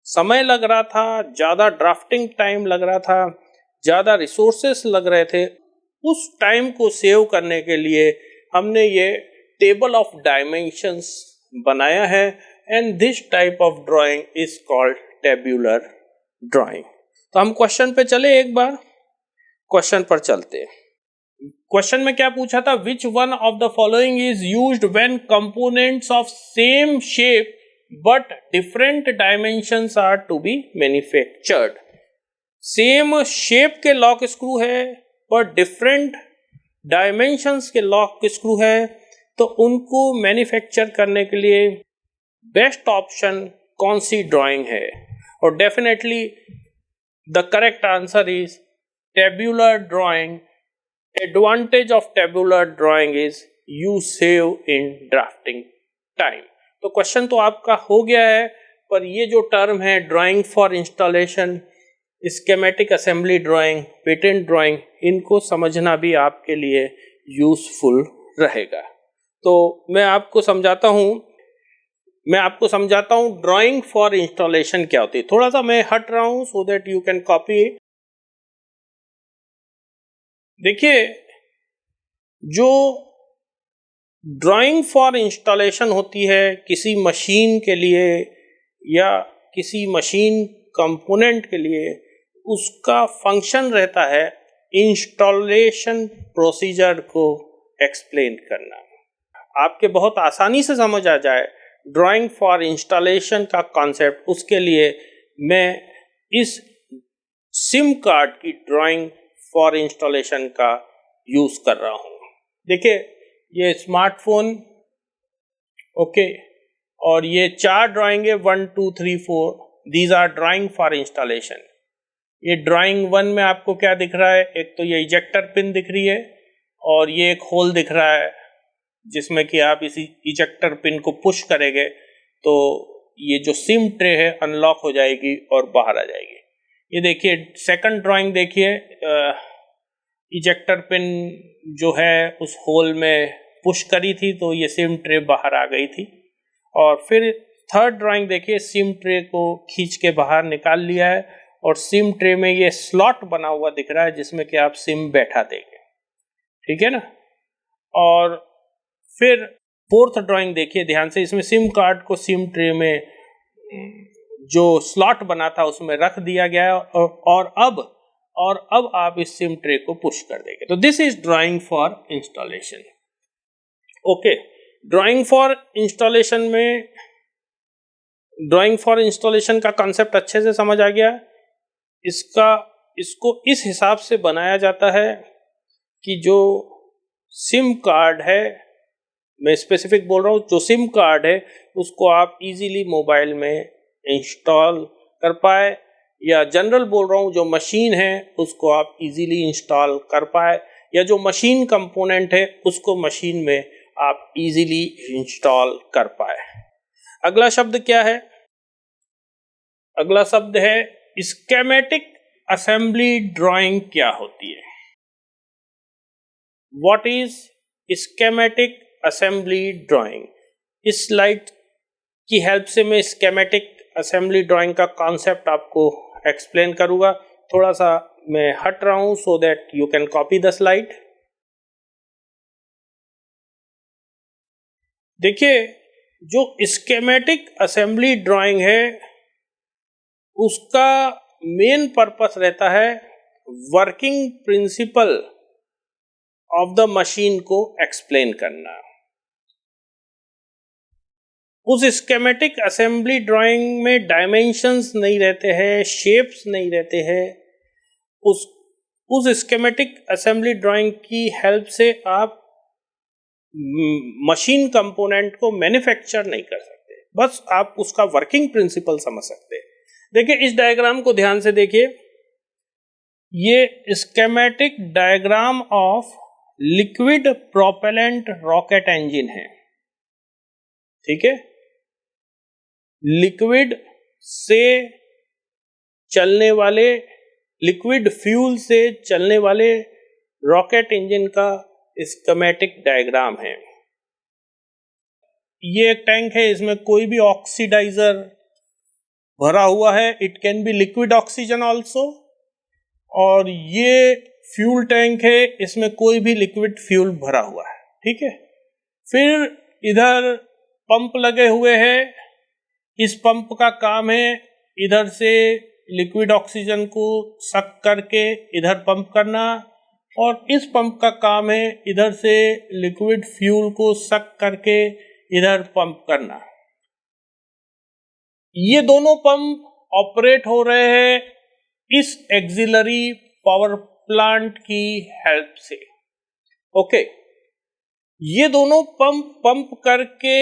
समय लग रहा था, ज्यादा ड्राफ्टिंग टाइम लग रहा था, ज्यादा रिसोर्सेस लग रहे थे। उस टाइम को सेव करने के लिए हमने ये टेबल ऑफ डायमेंशंस बनाया है, and this type of drawing is called tabular drawing. तो हम क्वेश्चन पे चले, एक बार क्वेश्चन पर चलते हैं। क्वेश्चन में क्या पूछा था? विच one of the following is used when components of same shape but different dimensions are to be manufactured। Same shape के लॉक स्क्रू है पर डिफरेंट डायमेंशंस के लॉक स्क्रू है, तो उनको मैन्युफैक्चर करने के लिए बेस्ट ऑप्शन कौन सी ड्राइंग है? और definitely the correct answer is tabular drawing. Advantage of tabular drawing is you save in drafting time. तो क्वेश्चन तो आपका हो गया है, पर ये जो टर्म है drawing for installation, schematic assembly drawing, patent drawing, इनको समझना भी आपके लिए यूजफुल रहेगा। तो मैं आपको समझाता हूँ ड्राइंग फॉर इंस्टॉलेशन क्या होती है। थोड़ा सा मैं हट रहा हूँ so that you can copy it. देखिए, जो ड्राइंग फॉर इंस्टॉलेशन होती है किसी मशीन के लिए या किसी मशीन कंपोनेंट के लिए, उसका फंक्शन रहता है इंस्टॉलेशन प्रोसीजर को एक्सप्लेन करना। आपके बहुत आसानी से समझ आ जाए ड्राइंग फॉर इंस्टॉलेशन का कॉन्सेप्ट, उसके लिए मैं इस सिम कार्ड की ड्राइंग फॉर इंस्टॉलेशन का यूज कर रहा हूँ। देखिए, ये स्मार्टफोन, ओके, और ये 4 ड्राइंग है 1 2 3 4, these are drawing for installation. ये ड्राइंग 1 में आपको क्या दिख रहा है, एक तो ये इजेक्टर पिन दिख रही है और ये एक होल दिख रहा है जिसमें कि आप इसी इजेक्टर पिन को पुश करेंगे तो ये जो सिम ट्रे है अनलॉक हो जाएगी और बाहर आ जाएगी। ये देखिए सेकंड ड्राइंग देखिए, इजेक्टर पिन जो है उस होल में पुश करी थी तो ये सिम ट्रे बाहर आ गई थी। और फिर थर्ड ड्राइंग देखिए, सिम ट्रे को खींच के बाहर निकाल लिया है और सिम ट्रे में ये स्लॉट बना हुआ दिख रहा है जिसमें कि आप सिम बैठा देंगे, ठीक है ना। और फिर फोर्थ ड्राइंग देखिए ध्यान से, इसमें सिम कार्ड को सिम ट्रे में जो स्लॉट बना था उसमें रख दिया गया है और अब आप इस सिम ट्रे को पुश कर देंगे। तो this is drawing for installation. Okay, drawing for installation में ड्राइंग फॉर इंस्टॉलेशन का कॉन्सेप्ट अच्छे से समझ आ गया। इसको इस हिसाब से बनाया जाता है कि जो सिम कार्ड है, मैं स्पेसिफिक बोल रहा हूँ, जो सिम कार्ड है उसको आप इजीली मोबाइल में इंस्टॉल कर पाए, या जनरल बोल रहा हूँ जो मशीन है उसको आप इजीली इंस्टॉल कर पाए, या जो मशीन कंपोनेंट है उसको मशीन में आप इजीली इंस्टॉल कर पाए। अगला शब्द क्या है? अगला शब्द है स्कीमेटिक असेंबली ड्राइंग। क्या होती है? What is schematic assembly drawing? इस स्लाइड की हेल्प से मैं स्कीमेटिक असेंबली ड्राइंग का कॉन्सेप्ट आपको एक्सप्लेन करूंगा। थोड़ा सा मैं हट रहा हूं so that you can copy the slide. देखिए, जो स्कीमेटिक असेंबली ड्राइंग है उसका मेन पर्पस रहता है working principle of the machine को एक्सप्लेन करना। उस स्कीमेटिक असेंबली ड्राइंग में डायमेंशंस नहीं रहते हैं, शेप्स नहीं रहते हैं। उस स्कीमेटिक असेंबली ड्राइंग की हेल्प से आप मशीन कंपोनेंट को मैन्युफैक्चर नहीं कर सकते, बस आप उसका वर्किंग प्रिंसिपल समझ सकते हैं। देखिए इस डायग्राम को ध्यान से देखिए, ये schematic diagram of liquid propellant rocket engine है, ठीक है। लिक्विड से चलने वाले, लिक्विड फ्यूल से चलने वाले रॉकेट इंजन का स्कीमेटिक डायग्राम है। ये एक टैंक है, इसमें कोई भी ऑक्सीडाइजर भरा हुआ है, it can be liquid oxygen also. और ये फ्यूल टैंक है, इसमें कोई भी लिक्विड फ्यूल भरा हुआ है, ठीक है। फिर इधर पंप लगे हुए हैं, इस पंप का काम है इधर से लिक्विड ऑक्सीजन को सक करके इधर पंप करना, और इस पंप का काम है इधर से लिक्विड फ्यूल को सक करके इधर पंप करना। ये दोनों पंप ऑपरेट हो रहे हैं इस एक्सिलरी पावर प्लांट की हेल्प से। ओके, ये दोनों पंप करके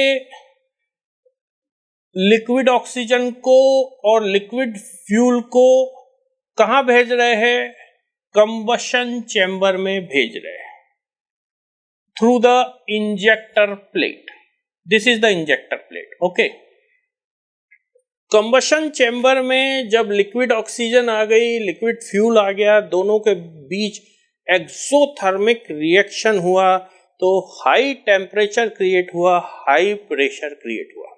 लिक्विड ऑक्सीजन को और लिक्विड फ्यूल को कहां भेज रहे हैं? कंबशन चैम्बर में भेज रहे हैं through the injector plate. This is the injector plate. Okay, combustion chamber में जब लिक्विड ऑक्सीजन आ गई, लिक्विड फ्यूल आ गया, दोनों के बीच एक्सोथर्मिक रिएक्शन हुआ तो हाई टेम्परेचर क्रिएट हुआ, हाई प्रेशर क्रिएट हुआ।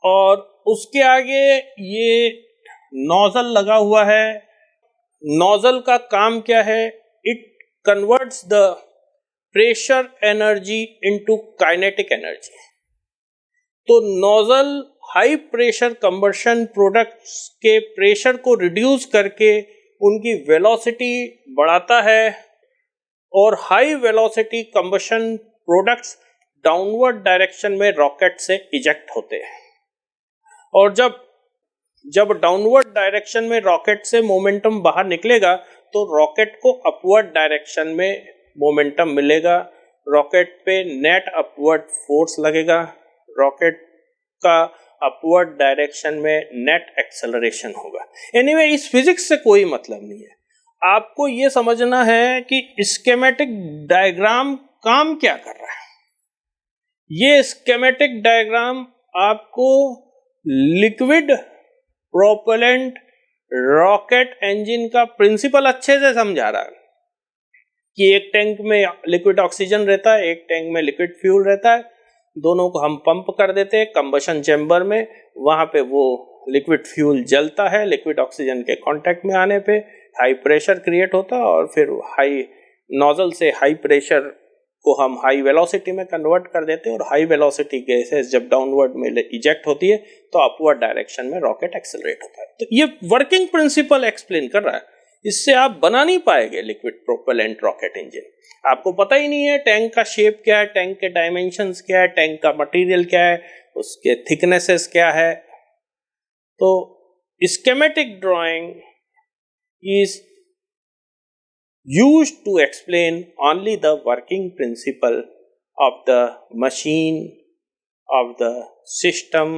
और उसके आगे ये नोजल लगा हुआ है। नोजल का काम क्या है? It converts the pressure energy into kinetic energy. तो nozzle high pressure combustion products के प्रेशर को रिड्यूस करके उनकी वेलोसिटी बढ़ाता है, और high velocity combustion products downward direction में रॉकेट से इजेक्ट होते हैं। और जब डाउनवर्ड डायरेक्शन में रॉकेट से मोमेंटम बाहर निकलेगा तो रॉकेट को अपवर्ड डायरेक्शन में मोमेंटम मिलेगा, रॉकेट पे नेट अपवर्ड फोर्स लगेगा, रॉकेट का अपवर्ड डायरेक्शन में नेट एक्सेलरेशन होगा। एनीवे इस फिजिक्स से कोई मतलब नहीं है, आपको ये समझना है कि स्कीमेटिक डायग्राम काम क्या कर रहा है। ये स्कीमेटिक डायग्राम आपको लिक्विड प्रोपेलेंट रॉकेट इंजन का प्रिंसिपल अच्छे से समझा रहा है कि एक टैंक में लिक्विड ऑक्सीजन रहता है, एक टैंक में लिक्विड फ्यूल रहता है, दोनों को हम पंप कर देते हैं कंबशन चैम्बर में, वहां पे वो लिक्विड फ्यूल जलता है, लिक्विड ऑक्सीजन के कांटेक्ट में आने पे हाई प्रेशर क्रिएट होता है और फिर हाई नोजल से हाई प्रेशर को हम हाई वेलोसिटी में कन्वर्ट कर देते हैं और हाई वेलोसिटी गैसेस जब डाउनवर्ड में इजेक्ट होती है तो अपवर्ड डायरेक्शन में रॉकेट एक्सेलरेट होता है। तो ये वर्किंग प्रिंसिपल एक्सप्लेन कर रहा है, इससे आप बना नहीं पाएंगे लिक्विड प्रोपेलेंट रॉकेट इंजन। आपको पता ही नहीं है टैंक का शेप क्या है, टैंक के डायमेंशंस क्या है, टैंक का मटेरियल क्या है, उसके थिकनेसेस क्या है। तो schematic drawing is used to explain only the working principle of the machine, of the system,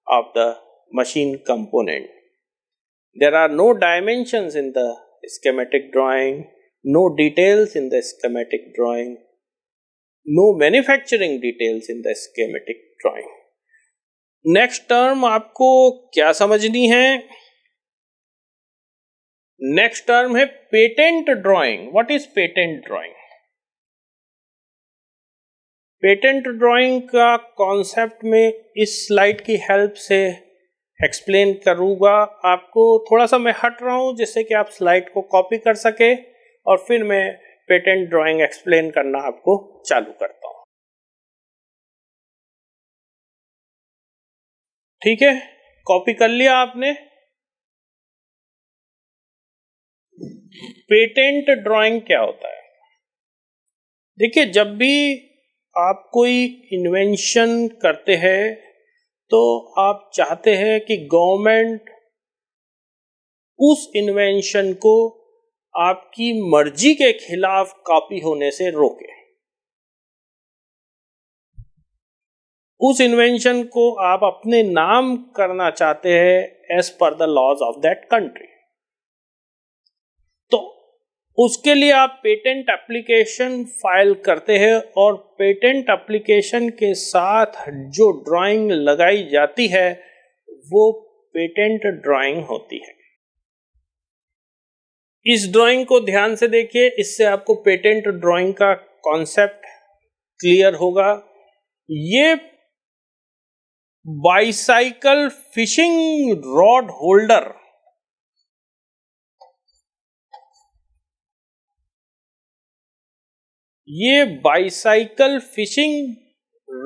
of the machine component. There are no dimensions in the schematic drawing, no details in the schematic drawing, no manufacturing details in the schematic drawing. Next term आपको क्या समझनी है? Next term है patent drawing. What is patent drawing? Patent drawing का concept में इस slide की help से एक्सप्लेन करूंगा आपको। थोड़ा सा मैं हट रहा हूं जिससे कि आप स्लाइड को कॉपी कर सके और फिर मैं पेटेंट ड्राइंग एक्सप्लेन करना आपको चालू करता हूं। ठीक है, कॉपी कर लिया आपने? पेटेंट ड्राइंग क्या होता है? देखिए, जब भी आप कोई इन्वेंशन करते हैं तो आप चाहते हैं कि गवर्नमेंट उस इन्वेंशन को आपकी मर्जी के खिलाफ कॉपी होने से रोके। उस इन्वेंशन को आप अपने नाम करना चाहते हैं as per the laws of that country. तो उसके लिए आप पेटेंट एप्लीकेशन फाइल करते हैं और पेटेंट एप्लीकेशन के साथ जो ड्राइंग लगाई जाती है वो पेटेंट ड्राइंग होती है। इस ड्राइंग को ध्यान से देखिए, इससे आपको पेटेंट ड्राइंग का कॉन्सेप्ट क्लियर होगा। ये बाइसाइकिल फिशिंग रॉड होल्डर, ये बाइसाइकिल फिशिंग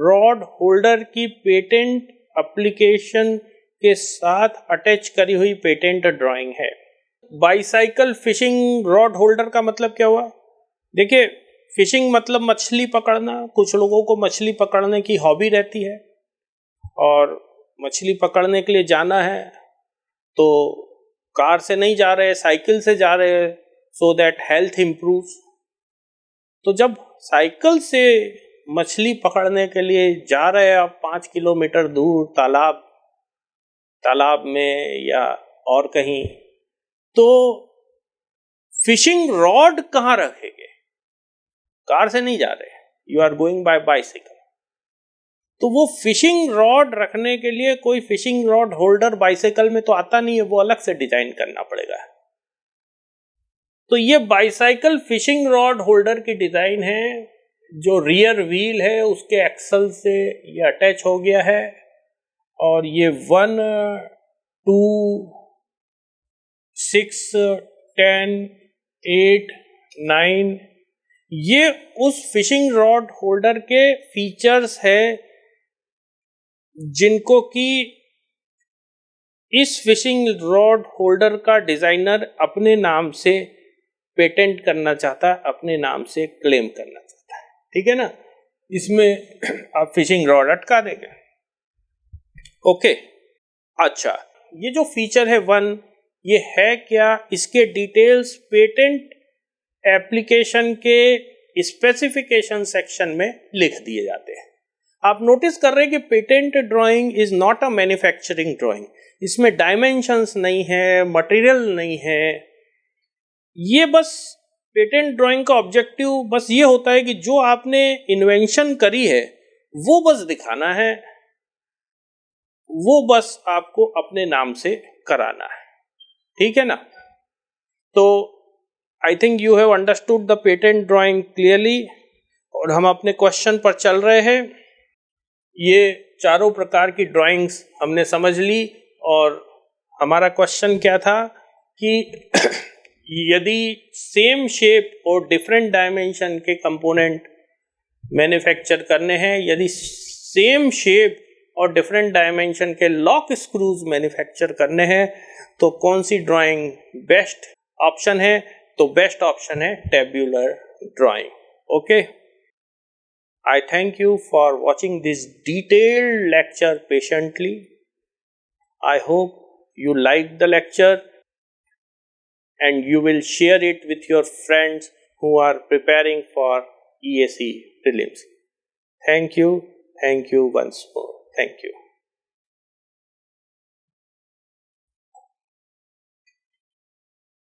रॉड होल्डर की पेटेंट एप्लीकेशन के साथ अटैच करी हुई पेटेंट ड्राइंग है। बाइसाइकिल फिशिंग रॉड होल्डर का मतलब क्या हुआ? देखिए, फिशिंग मतलब मछली पकड़ना। कुछ लोगों को मछली पकड़ने की हॉबी रहती है और मछली पकड़ने के लिए जाना है तो कार से नहीं जा रहे, साइकिल से जा रहे, सो दैट हेल्थ इम्प्रूव्स। तो जब साइकिल से मछली पकड़ने के लिए जा रहे हैं आप 5 किलोमीटर दूर तालाब में या और कहीं, तो फिशिंग रॉड कहाँ रखेंगे? कार से नहीं जा रहे, you are going by bicycle. तो वो फिशिंग रॉड रखने के लिए कोई फिशिंग रॉड होल्डर बाइसिकल में तो आता नहीं है, वो अलग से डिजाइन करना पड़ेगा। तो ये बाइसाइकिल फिशिंग रॉड होल्डर की डिजाइन है जो रियर व्हील है उसके एक्सल से ये अटैच हो गया है और ये 1, 2, 6, 10, 8, 9 ये उस फिशिंग रॉड होल्डर के फीचर्स है जिनको कि इस फिशिंग रॉड होल्डर का डिजाइनर अपने नाम से पेटेंट करना चाहता है, अपने नाम से क्लेम करना चाहता है। ठीक है ना? इसमें आप फिशिंग रॉड अटका देंगे। ओके, अच्छा, ये जो फीचर है 1, ये है क्या? इसके डिटेल्स पेटेंट एप्लीकेशन के स्पेसिफिकेशन सेक्शन में लिख दिए जाते हैं। आप नोटिस कर रहे हैं कि patent drawing is not a manufacturing drawing, इसमें डायमेंशंस नहीं है, मटेरियल नहीं है। ये बस पेटेंट ड्राइंग का ऑब्जेक्टिव बस ये होता है कि जो आपने इन्वेंशन करी है वो बस दिखाना है, वो बस आपको अपने नाम से कराना है, ठीक है ना। तो I think you have understood the patent drawing clearly, और हम अपने क्वेश्चन पर चल रहे हैं। ये चारों प्रकार की ड्राइंग्स हमने समझ ली, और हमारा क्वेश्चन क्या था कि यदि सेम शेप और डिफरेंट डायमेंशन के कंपोनेंट मैन्युफैक्चर करने हैं, यदि सेम शेप और डिफरेंट डायमेंशन के लॉक स्क्रूज मैन्युफैक्चर करने हैं, तो कौन सी ड्राइंग बेस्ट ऑप्शन है? तो बेस्ट ऑप्शन है tabular drawing. Okay, I thank you for watching this detailed lecture patiently. I hope you liked the lecture and you will share it with your friends who are preparing for EAC prelims. Thank you once more. Thank you.